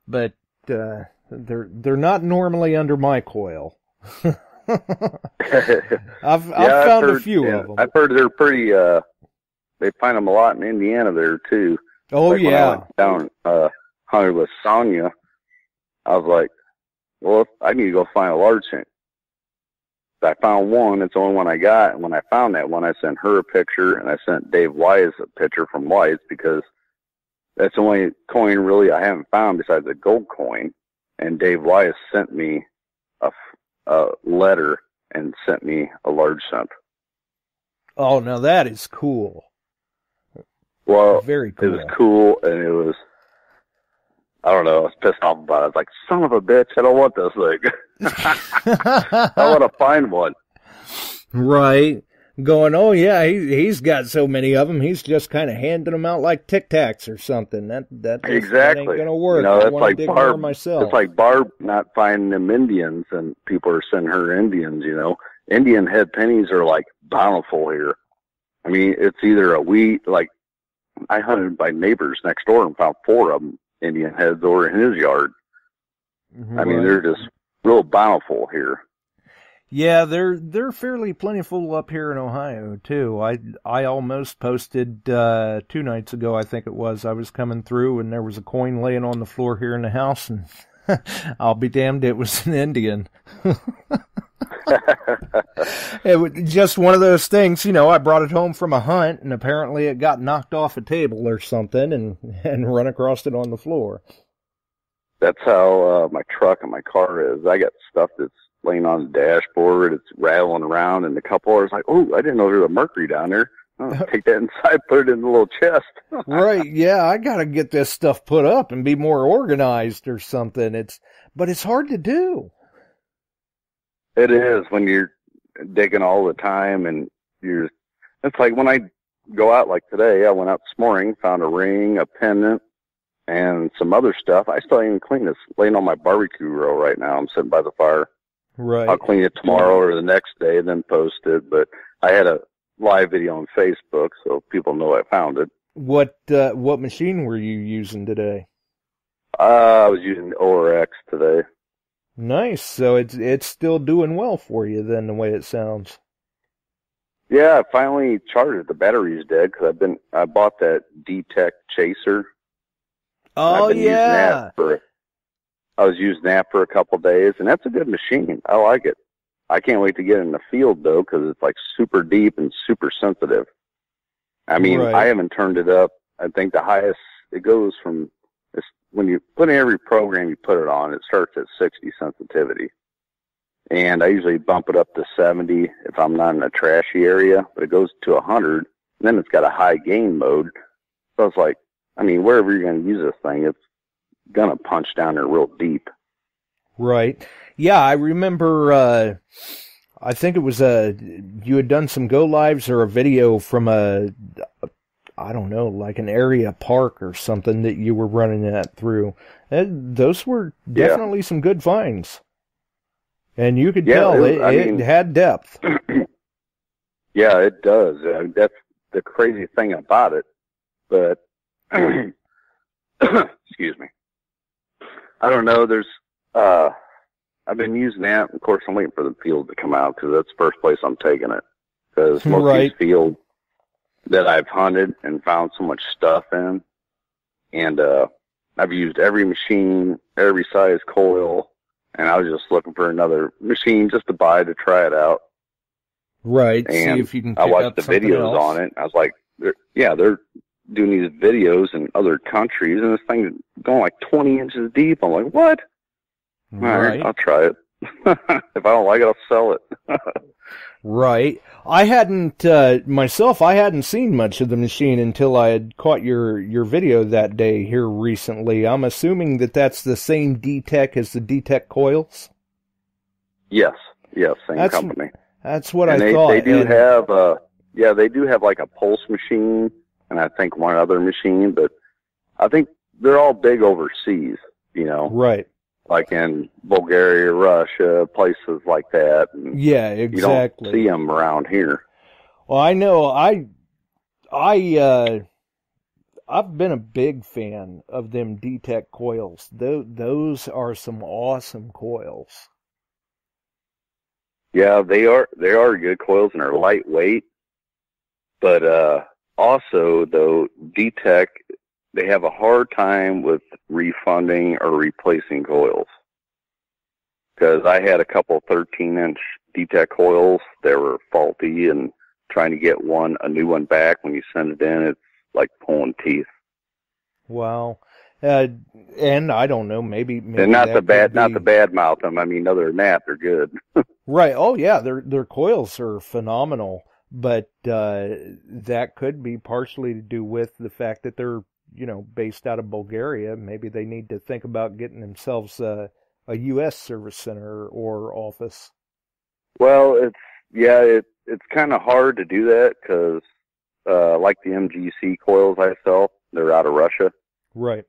[SPEAKER 2] but they're not normally under my coil. I've found a few of them.
[SPEAKER 4] I've heard they're pretty. They find them a lot in Indiana there too.
[SPEAKER 2] Oh,
[SPEAKER 4] like
[SPEAKER 2] yeah.
[SPEAKER 4] When I went down hunted with Sonia, I was like, well, I need to go find a large scent. I found one. It's the only one I got. And when I found that one, I sent her a picture, and I sent Dave Wise a picture from Wise because that's the only coin really I haven't found besides a gold coin. And Dave Wise sent me a letter and sent me a large scent.
[SPEAKER 2] Oh, now that is cool.
[SPEAKER 4] Well,
[SPEAKER 2] very cool.
[SPEAKER 4] It was cool, and it was, I don't know, I was pissed off about it. I was like, son of a bitch, I don't want this thing. I want to find one.
[SPEAKER 2] Right. Going, oh yeah, he's got so many of them, he's just kind of handing them out like Tic Tacs or something. That
[SPEAKER 4] exactly.
[SPEAKER 2] ain't going to work.
[SPEAKER 4] I
[SPEAKER 2] want
[SPEAKER 4] want to
[SPEAKER 2] dig more myself.
[SPEAKER 4] It's like Barb not finding them Indians, and people are sending her Indians, Indian head pennies are like bountiful here. I mean, it's either a wheat, like I hunted by neighbors next door and found 4 of them Indian heads over in his yard.
[SPEAKER 2] Mm-hmm.
[SPEAKER 4] I mean, they're just real bountiful here.
[SPEAKER 2] Yeah, they're fairly plentiful up here in Ohio too. I almost posted 2 nights ago, I think it was. I was coming through and there was a coin laying on the floor here in the house, and I'll be damned, it was an Indian. It was just one of those things, I brought it home from a hunt, and apparently it got knocked off a table or something and run across it on the floor.
[SPEAKER 4] That's how my truck and my car is. I got stuff that's laying on the dashboard. It's rattling around, and a couple hours like, oh, I didn't know there was a mercury down there. Oh, take that inside, put it in the little chest.
[SPEAKER 2] Right, yeah, I got to get this stuff put up and be more organized or something. But it's hard to do.
[SPEAKER 4] It is when you're digging all the time, and it's like when I go out like today, I went out this morning, found a ring, a pendant, and some other stuff. I still ain't even cleaned this, laying on my barbecue grill right now. I'm sitting by the fire.
[SPEAKER 2] Right.
[SPEAKER 4] I'll clean it tomorrow or the next day and then post it, but I had a live video on Facebook so people know I found it.
[SPEAKER 2] What machine were you using today?
[SPEAKER 4] I was using the ORX today.
[SPEAKER 2] Nice. So it's still doing well for you then, the way it sounds.
[SPEAKER 4] Yeah, I finally charged it. The battery's dead because I bought that Detect Chaser.
[SPEAKER 2] Oh yeah.
[SPEAKER 4] I was using that for a couple of days, and that's a good machine. I like it. I can't wait to get in the field though, because it's like super deep and super sensitive. I mean, right. I haven't turned it up. I think the highest it goes from when you put in every program you put it on, it starts at 60 sensitivity. And I usually bump it up to 70 if I'm not in a trashy area, but it goes to 100. And then it's got a high gain mode. So it's like, I mean, wherever you're going to use this thing, it's going to punch down there real deep.
[SPEAKER 2] Right. Yeah, I remember, I think it was you had done some go lives or a video from I don't know, like an area park or something that you were running that through. Those were definitely some good finds. And you could tell it had depth.
[SPEAKER 4] Yeah, it does. That's the crazy thing about it. But, excuse me. I don't know, there's, I've been using that. Of course, I'm waiting for the field to come out because that's the first place I'm taking it. Because most of these fields that I've hunted and found so much stuff in, and I've used every machine, every size coil, and I was just looking for another machine just to buy to try it out.
[SPEAKER 2] Right.
[SPEAKER 4] And
[SPEAKER 2] see if you can.
[SPEAKER 4] I watched the videos on it. I was like, they're doing these videos in other countries, and this thing is going like 20 inches deep. I'm like, what?
[SPEAKER 2] Right.
[SPEAKER 4] All right, I'll try it. If I don't like it, I'll sell it.
[SPEAKER 2] Right. I hadn't, myself, I hadn't seen much of the machine until I had caught your video that day here recently. I'm assuming that that's the same DTEC as the DTEC coils?
[SPEAKER 4] Yes, same company.
[SPEAKER 2] That's what I thought.
[SPEAKER 4] They do have, they do have like a pulse machine, and I think one other machine, but I think they're all big overseas, you know.
[SPEAKER 2] Right.
[SPEAKER 4] Like in Bulgaria, Russia, places like that. And
[SPEAKER 2] yeah, exactly.
[SPEAKER 4] You don't see them around here.
[SPEAKER 2] Well, I know. I've been a big fan of them DTEC coils. Those are some awesome coils.
[SPEAKER 4] Yeah, they are good coils, and they're lightweight. But also, though, DTEC, they have a hard time with refunding or replacing coils. Because I had a couple 13-inch DTEC coils that were faulty, and trying to get a new one back when you send it in, it's like pulling teeth.
[SPEAKER 2] Wow. And I don't know, maybe
[SPEAKER 4] and not the bad mouth them. I mean, other than that, they're good.
[SPEAKER 2] Right. Oh yeah, their coils are phenomenal, but that could be partially to do with the fact that they're, you know, based out of Bulgaria. Maybe they need to think about getting themselves a U.S. service center or office.
[SPEAKER 4] Well, it's kind of hard to do that because, like the MGC coils I sell, they're out of Russia.
[SPEAKER 2] Right.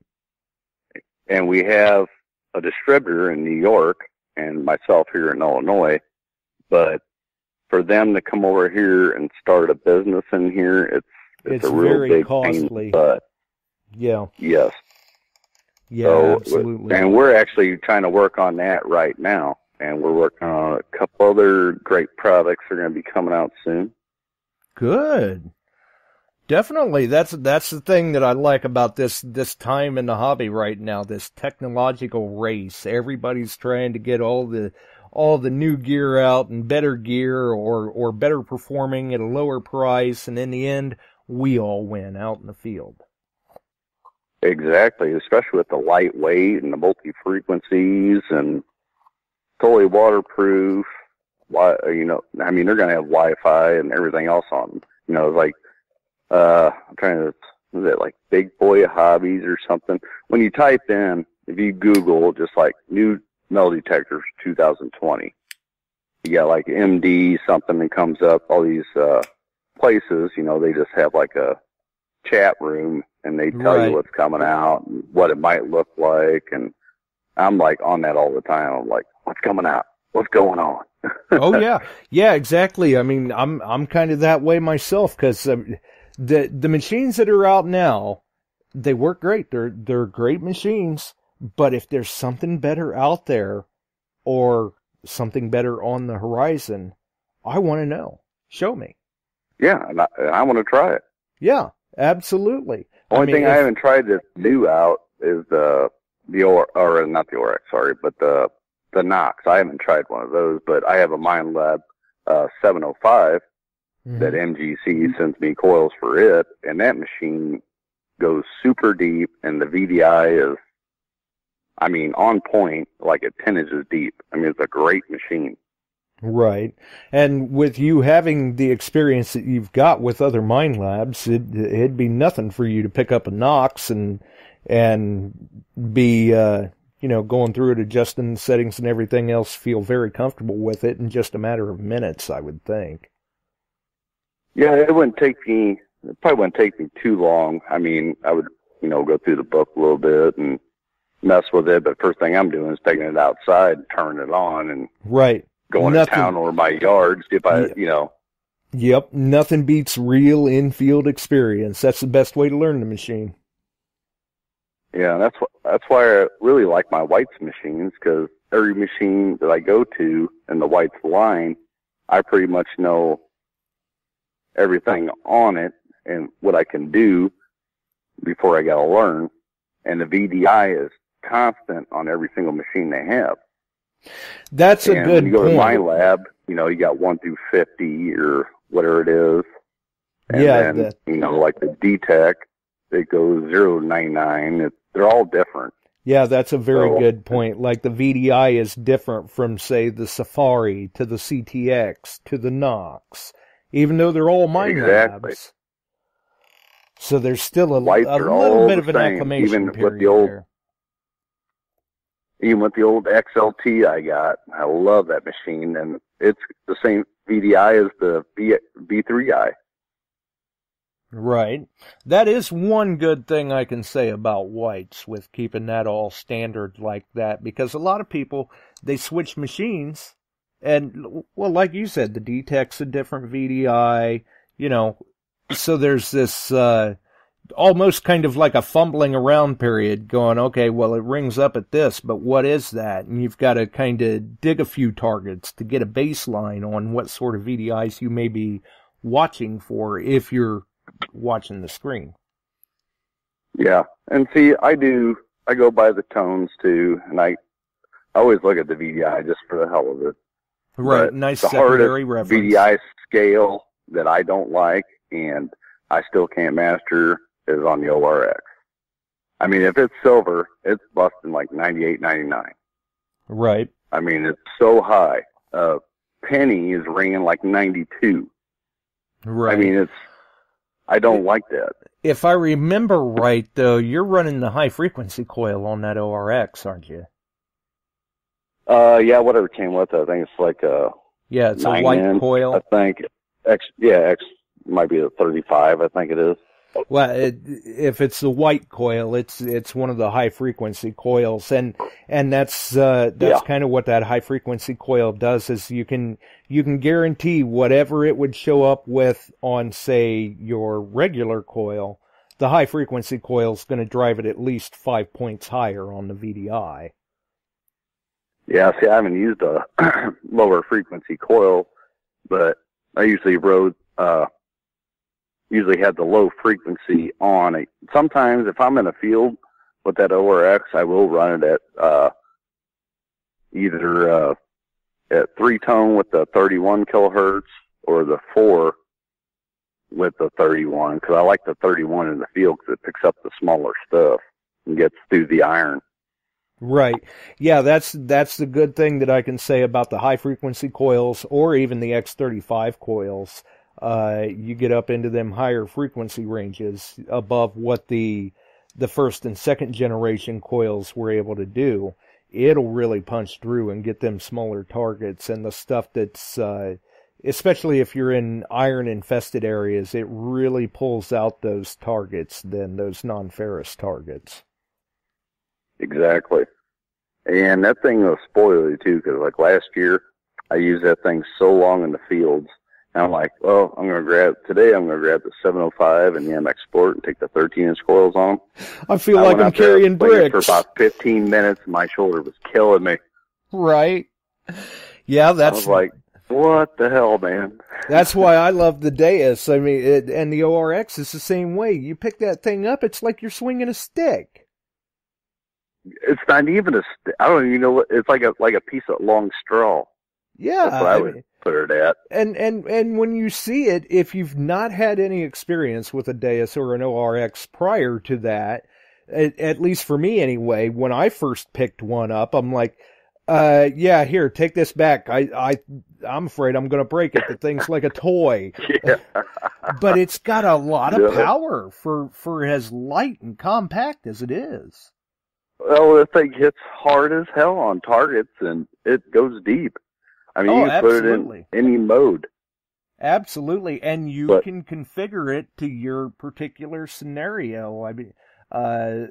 [SPEAKER 4] And we have a distributor in New York and myself here in Illinois, but for them to come over here and start a business in here, it's a real
[SPEAKER 2] very
[SPEAKER 4] big
[SPEAKER 2] costly.
[SPEAKER 4] pain. But
[SPEAKER 2] yeah.
[SPEAKER 4] Yes.
[SPEAKER 2] Yeah,
[SPEAKER 4] so,
[SPEAKER 2] absolutely.
[SPEAKER 4] And we're actually trying to work on that right now. And we're working on a couple other great products that are going to be coming out soon.
[SPEAKER 2] Good. Definitely. That's the thing that I like about this time in the hobby right now, this technological race. Everybody's trying to get all the new gear out and better gear or better performing at a lower price, and in the end, we all win out in the field.
[SPEAKER 4] Exactly, especially with the lightweight and the multi-frequencies and totally waterproof. You know, I mean, they're going to have Wi-Fi and everything else on them. You know, like, I'm trying to, was it like Big Boy Hobbies or something? When you type in, if you Google just like new metal detectors 2020, you got like MD something that comes up, all these, places, you know, they just have like a chat room and they tell you what's coming out and what it might look like. And I'm like on that all the time. I'm like, what's coming out? What's going on?
[SPEAKER 2] Oh yeah. Yeah, exactly. I mean, I'm kind of that way myself because, the machines that are out now, they work great. They're great machines, but if there's something better out there or something better on the horizon, I want to know. Show me.
[SPEAKER 4] Yeah, and I want to try it.
[SPEAKER 2] Yeah, absolutely.
[SPEAKER 4] Only thing I haven't tried that's new out is not the ORX, sorry, but the Knox. I haven't tried one of those, but I have a MindLab 705 that MGC sends me coils for it, and that machine goes super deep, and the VDI is, I mean, on point, like at 10 inches deep. I mean, it's a great machine.
[SPEAKER 2] Right. And with you having the experience that you've got with other Mind Labs, it'd be nothing for you to pick up a Knox and be, going through it, adjusting the settings and everything else, feel very comfortable with it in just a matter of minutes, I would think.
[SPEAKER 4] Yeah, it probably wouldn't take me too long. I mean, I would, go through the book a little bit and mess with it, but first thing I'm doing is taking it outside, turning it on, and going to town or my yard,
[SPEAKER 2] Yep, nothing beats real in-field experience. That's the best way to learn the machine.
[SPEAKER 4] Yeah, that's why I really like my whites machines, because every machine that I go to in the whites line, I pretty much know everything on it and what I can do before I got to learn. And the VDI is constant on every single machine they have.
[SPEAKER 2] That's a good
[SPEAKER 4] when you go
[SPEAKER 2] point.
[SPEAKER 4] to my lab, you know, you got 1 through 50 or whatever it is. And
[SPEAKER 2] Yeah,
[SPEAKER 4] then, you know, like the DTEC, it goes 0 to 99. They're all different.
[SPEAKER 2] Yeah, that's a very good point. Like the VDI is different from, say, the Safari to the CTX to the Knox, even though they're all mine labs. So there's still a little bit of an acclimation period there.
[SPEAKER 4] Even with the old XLT I got, I love that machine, and it's the same VDI as the V3i.
[SPEAKER 2] Right. That is one good thing I can say about whites with keeping that all standard like that, because a lot of people, they switch machines, and, well, like you said, the DTEC's a different VDI, you know, so there's this, almost kind of like a fumbling around period going, okay, well, it rings up at this, but what is that? And you've got to kind of dig a few targets to get a baseline on what sort of VDIs you may be watching for if you're watching the screen.
[SPEAKER 4] Yeah. And see, I go by the tones too, and I always look at the VDI just for the hell of it.
[SPEAKER 2] Right.
[SPEAKER 4] But
[SPEAKER 2] nice
[SPEAKER 4] the
[SPEAKER 2] secondary
[SPEAKER 4] hardest
[SPEAKER 2] reference.
[SPEAKER 4] VDI scale that I don't like and I still can't master is on the ORX. I mean, if it's silver, it's busting like 98, 99.
[SPEAKER 2] Right.
[SPEAKER 4] I mean, it's so high. Penny is ringing like 92.
[SPEAKER 2] Right.
[SPEAKER 4] I mean, I don't like that.
[SPEAKER 2] If I remember right, though, you're running the high frequency coil on that ORX, aren't you?
[SPEAKER 4] Yeah, whatever came with it. I think it's like
[SPEAKER 2] yeah, it's a white coil.
[SPEAKER 4] I think X might be the 35. I think it is.
[SPEAKER 2] Well, if it's the white coil, it's one of the high frequency coils, and that's kind of what that high frequency coil does, is you can guarantee whatever it would show up with on, say, your regular coil, the high frequency coil is going to drive it at least 5 points higher on the VDI.
[SPEAKER 4] Yeah, see, I haven't used a lower frequency coil, but I usually had the low frequency on it. Sometimes if I'm in a field with that ORX, I will run it at either at 3-tone with the 31 kilohertz or the 4 with the 31, because I like the 31 in the field because it picks up the smaller stuff and gets through the iron.
[SPEAKER 2] Right. Yeah, that's the good thing that I can say about the high frequency coils or even the X35 coils. You get up into them higher frequency ranges above what the first and second generation coils were able to do. It'll really punch through and get them smaller targets, and the stuff that's, especially if you're in iron infested areas, it really pulls out those targets than those non-ferrous targets.
[SPEAKER 4] Exactly. And that thing will spoil you too, because like last year, I used that thing so long in the fields. And I'm like, well, I'm going to grab the 705 and the MX Sport and take the 13-inch coils on them.
[SPEAKER 2] I feel like I'm carrying bricks.
[SPEAKER 4] For about 15 minutes, my shoulder was killing me.
[SPEAKER 2] Right. Yeah,
[SPEAKER 4] I was like, what the hell, man?
[SPEAKER 2] That's why I love the Deus. I mean, and the ORX is the same way. You pick that thing up, it's like you're swinging a stick.
[SPEAKER 4] It's not even a stick. I don't even know what, it's like a piece of long straw.
[SPEAKER 2] Yeah.
[SPEAKER 4] That's what I would put it at.
[SPEAKER 2] And when you see it, if you've not had any experience with a Deus or an ORX prior to that, at least for me anyway, when I first picked one up, I'm like, yeah, here, take this back. I'm afraid I'm going to break it. The thing's like a toy.
[SPEAKER 4] Yeah.
[SPEAKER 2] But it's got a lot of power for as light and compact as it is.
[SPEAKER 4] Well, the thing hits hard as hell on targets, and it goes deep. I mean, you can put it in any mode.
[SPEAKER 2] Absolutely, and you can configure it to your particular scenario. I mean,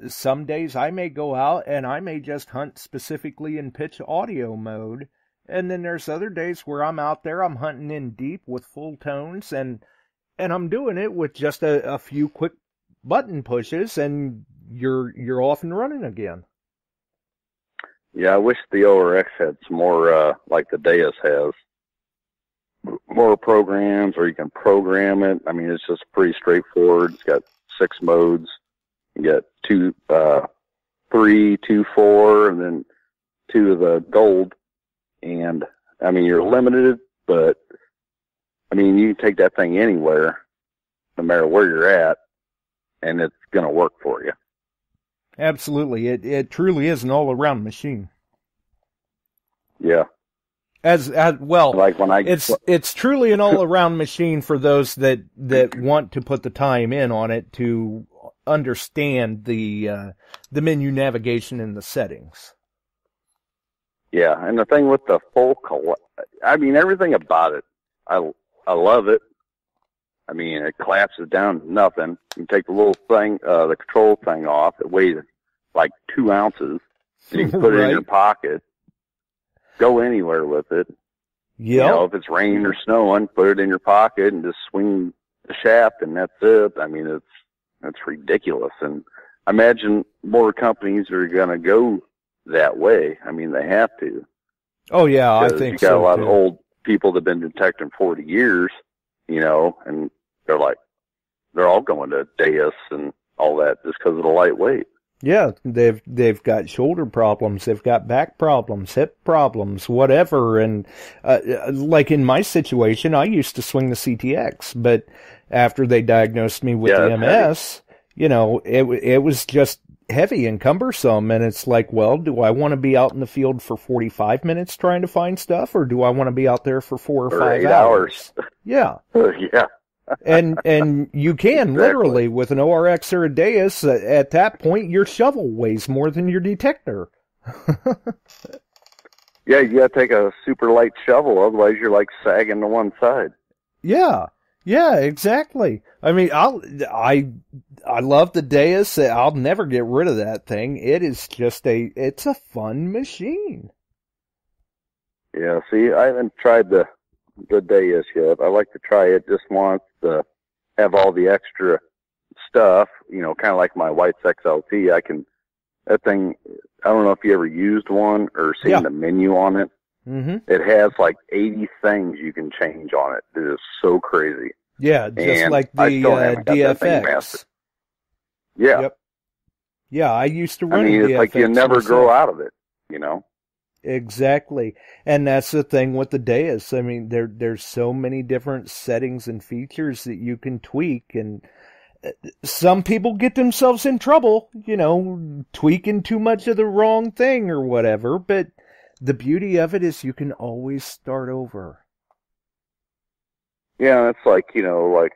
[SPEAKER 2] some days I may go out and I may just hunt specifically in pitch audio mode, and then there's other days where I'm out there, I'm hunting in deep with full tones, and I'm doing it with just a few quick button pushes, and you're off and running again.
[SPEAKER 4] Yeah, I wish the ORX had some more, like the Deus has. More programs, or you can program it. I mean, it's just pretty straightforward. It's got 6 modes. You got 2, 3, 2, 4, and then 2 of the gold. And, I mean, you're limited, but, I mean, you can take that thing anywhere, no matter where you're at, and it's going to work for you.
[SPEAKER 2] Absolutely. It truly is an all-around machine.
[SPEAKER 4] Yeah.
[SPEAKER 2] As well,
[SPEAKER 4] like when
[SPEAKER 2] it's truly an all-around machine for those that want to put the time in on it to understand the menu navigation and the settings.
[SPEAKER 4] Yeah, and the thing with the full I mean, everything about it, I love it. I mean, it collapses down to nothing. You take the little thing, the control thing off. It weighs like 2 ounces. And you can put it in your pocket. Go anywhere with it.
[SPEAKER 2] Yep.
[SPEAKER 4] You know, if it's raining or snowing, put it in your pocket and just swing the shaft, and that's it. I mean, it's ridiculous. And I imagine more companies are going to go that way. I mean, they have to.
[SPEAKER 2] Oh, yeah, I think so.
[SPEAKER 4] You got a lot of old people that have been detecting 40 years, you know, and they're all going to Deus and all that just because of the lightweight.
[SPEAKER 2] Yeah, they've got shoulder problems, they've got back problems, hip problems, whatever. And like in my situation, I used to swing the CTX, but after they diagnosed me with the MS, you know, it was just heavy and cumbersome. And it's like, well, do I want to be out in the field for 45 minutes trying to find stuff, or do I want to be out there for 4 or 5 hours? Yeah.
[SPEAKER 4] Yeah.
[SPEAKER 2] And you can literally with an ORX or a Deus. At that point, your shovel weighs more than your detector.
[SPEAKER 4] Yeah, you got to take a super light shovel, otherwise you're like sagging to one side.
[SPEAKER 2] Yeah, exactly. I mean, I love the Deus. I'll never get rid of that thing. It is just it's a fun machine.
[SPEAKER 4] Yeah, see, I haven't tried the Deus yet. I like to try it just once to have all the extra stuff, you know, kind of like my White's XLT. That thing, I don't know if you ever used one or seen the menu on it.
[SPEAKER 2] Mm-hmm.
[SPEAKER 4] It has like 80 things you can change on it. It is so crazy.
[SPEAKER 2] Yeah, just like the DFX.
[SPEAKER 4] Yeah.
[SPEAKER 2] Yep. Yeah, I used to run
[SPEAKER 4] I mean, it's
[SPEAKER 2] DFX
[SPEAKER 4] like you never
[SPEAKER 2] myself.
[SPEAKER 4] grow out of it, you know?
[SPEAKER 2] Exactly. And that's the thing with the Deus. I mean, there's so many different settings and features that you can tweak, and some people get themselves in trouble, you know, tweaking too much of the wrong thing or whatever, but the beauty of it is you can always start over.
[SPEAKER 4] Yeah, it's like, you know, like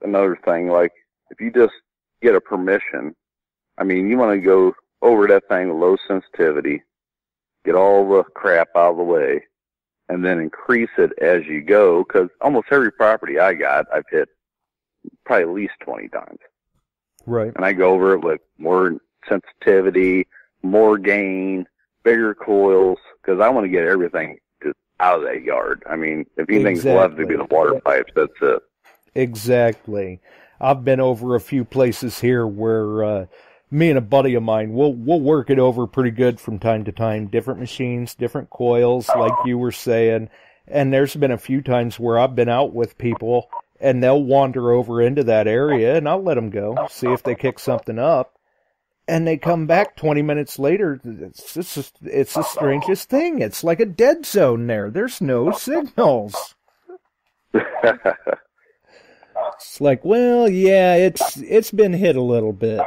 [SPEAKER 4] another thing, like if you just get a permission, I mean, you want to go over that thing with low sensitivity, get all the crap out of the way, and then increase it as you go, because almost every property I got, I've hit probably at least 20 times.
[SPEAKER 2] Right.
[SPEAKER 4] And I go over it with more sensitivity, more gain, bigger coils, because I want to get everything just out of that yard. I mean, if anything's left, it'd be the water pipes. That's it.
[SPEAKER 2] Exactly. I've been over a few places here where me and a buddy of mine, we'll work it over pretty good from time to time. Different machines, different coils, like you were saying. And there's been a few times where I've been out with people, and they'll wander over into that area, and I'll let them go, see if they kick something up. And they come back 20 minutes later. It's the strangest thing. It's like a dead zone there. There's no signals. It's like, well, yeah, it's been hit a little bit.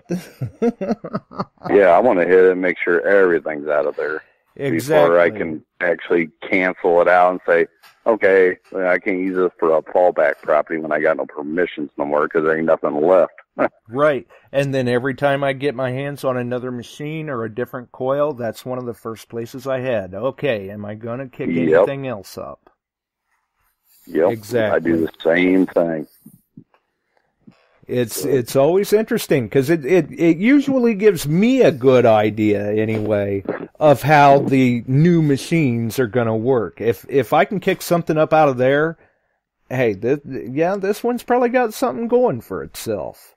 [SPEAKER 4] Yeah, I want to hit it and make sure everything's out of there.
[SPEAKER 2] Exactly.
[SPEAKER 4] Before I can actually cancel it out and say, okay, I can't use this for a fallback property when I got no permissions no more because there ain't nothing left.
[SPEAKER 2] Right. And then every time I get my hands on another machine or a different coil, that's one of the first places I head. Okay, am I going to kick anything else up?
[SPEAKER 4] Yep.
[SPEAKER 2] Exactly.
[SPEAKER 4] I do the same thing.
[SPEAKER 2] It's always interesting because it usually gives me a good idea anyway of how the new machines are going to work. If I can kick something up out of there, hey, this one's probably got something going for itself.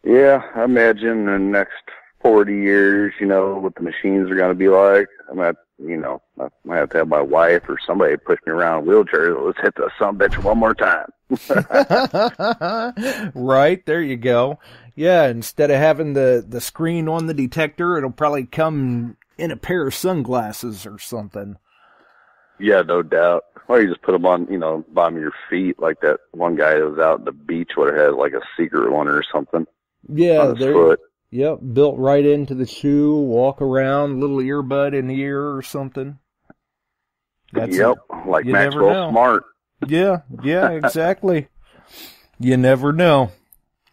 [SPEAKER 4] Yeah, I imagine in the next 40 years, what the machines are going to be like. I might have to have my wife or somebody push me around in a wheelchair. Let's hit the sumbitch one more time.
[SPEAKER 2] Right, there you go. Yeah, instead of having the screen on the detector, it'll probably come in a pair of sunglasses or something.
[SPEAKER 4] Yeah, no doubt. Or you just put them on, bottom of your feet, like that one guy that was out at the beach would have had like a secret one or something.
[SPEAKER 2] Yeah,
[SPEAKER 4] on his foot.
[SPEAKER 2] Yep, built right into the shoe, walk around, little earbud in the ear or something.
[SPEAKER 4] Yep, like Maxwell Smart.
[SPEAKER 2] Yeah, exactly. You never know.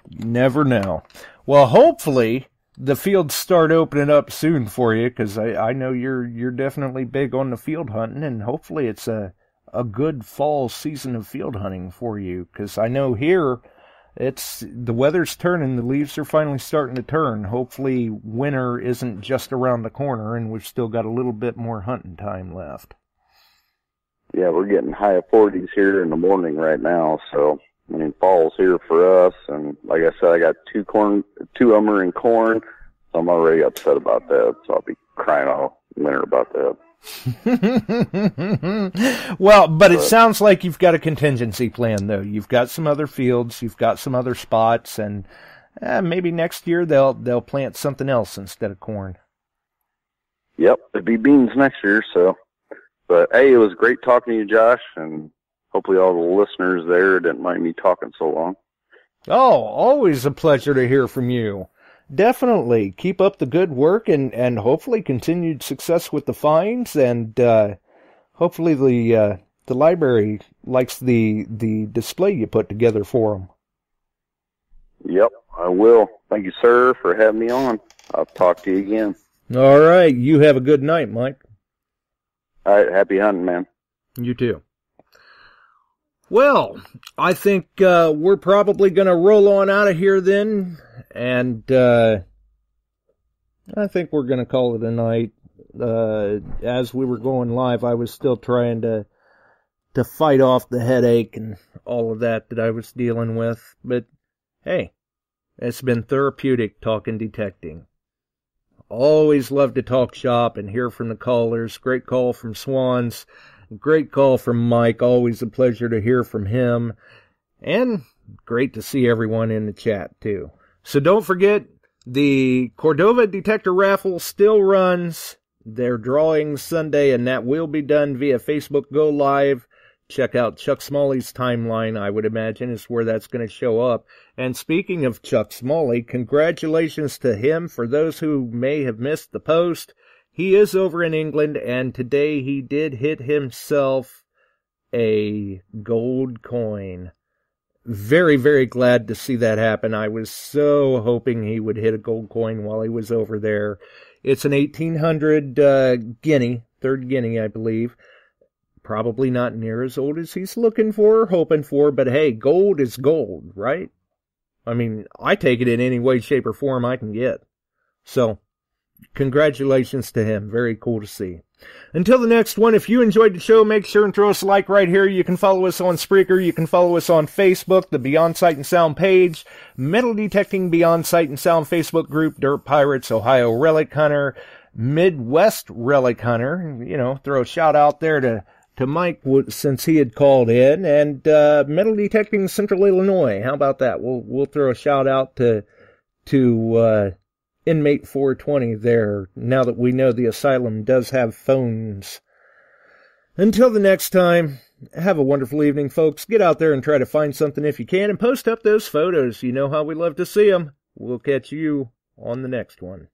[SPEAKER 2] You never know. Well, hopefully the fields start opening up soon for you, because I know you're definitely big on the field hunting, and hopefully it's a good fall season of field hunting for you, because I know here the weather's turning, the leaves are finally starting to turn. Hopefully winter isn't just around the corner and we've still got a little bit more hunting time left.
[SPEAKER 4] Yeah, we're getting high of 40s here in the morning right now, so fall's here for us, and like I said, I got two of them are in corn, so I'm already upset about that, so I'll be crying all winter about that.
[SPEAKER 2] Well, but it sounds like you've got a contingency plan, though. You've got some other fields, you've got some other spots, and maybe next year they'll plant something else instead of corn.
[SPEAKER 4] Yep, it'd be beans next year, so. But, hey, it was great talking to you, Josh, and hopefully all the listeners there didn't mind me talking so long.
[SPEAKER 2] Oh, always a pleasure to hear from you. Definitely. Keep up the good work and hopefully continued success with the finds, and hopefully the library likes the display you put together for them.
[SPEAKER 4] Yep, I will. Thank you, sir, for having me on. I'll talk to you again.
[SPEAKER 2] All right. You have a good night, Mike.
[SPEAKER 4] All right. Happy hunting, man.
[SPEAKER 2] You too. Well, I think we're probably going to roll on out of here then, and I think we're going to call it a night. As we were going live, I was still trying to fight off the headache and all of that I was dealing with, but hey, it's been therapeutic talking detecting. Always love to talk shop and hear from the callers. Great call from Swans. Great call from Mike. Always a pleasure to hear from him. And great to see everyone in the chat, too. So don't forget, the Cordova Detector Raffle still runs. They're drawing Sunday, and that will be done via Facebook Go Live. Check out Chuck Smalley's timeline, I would imagine, is where that's going to show up. And speaking of Chuck Smalley, congratulations to him. For those who may have missed the post, he is over in England, and today he did hit himself a gold coin. Very, very glad to see that happen. I was so hoping he would hit a gold coin while he was over there. It's an 1800 guinea, third guinea, I believe. Probably not near as old as he's looking for or hoping for, but hey, gold is gold, right? I mean, I take it in any way, shape, or form I can get. So, congratulations to him. Very cool to see. Until the next one, if you enjoyed the show, make sure and throw us a like right here. You can follow us on Spreaker. You can follow us on Facebook, the Beyond Sight and Sound page, Metal Detecting Beyond Sight and Sound Facebook group, Dirt Pirates, Ohio Relic Hunter, Midwest Relic Hunter. Throw a shout out there to Mike since he had called in, and Metal Detecting Central Illinois. How about that? We'll throw a shout out to Inmate 420 there, now that we know the asylum does have phones. Until the next time, have a wonderful evening, folks. Get out there and try to find something if you can, and post up those photos. You know how we love to see them. We'll catch you on the next one.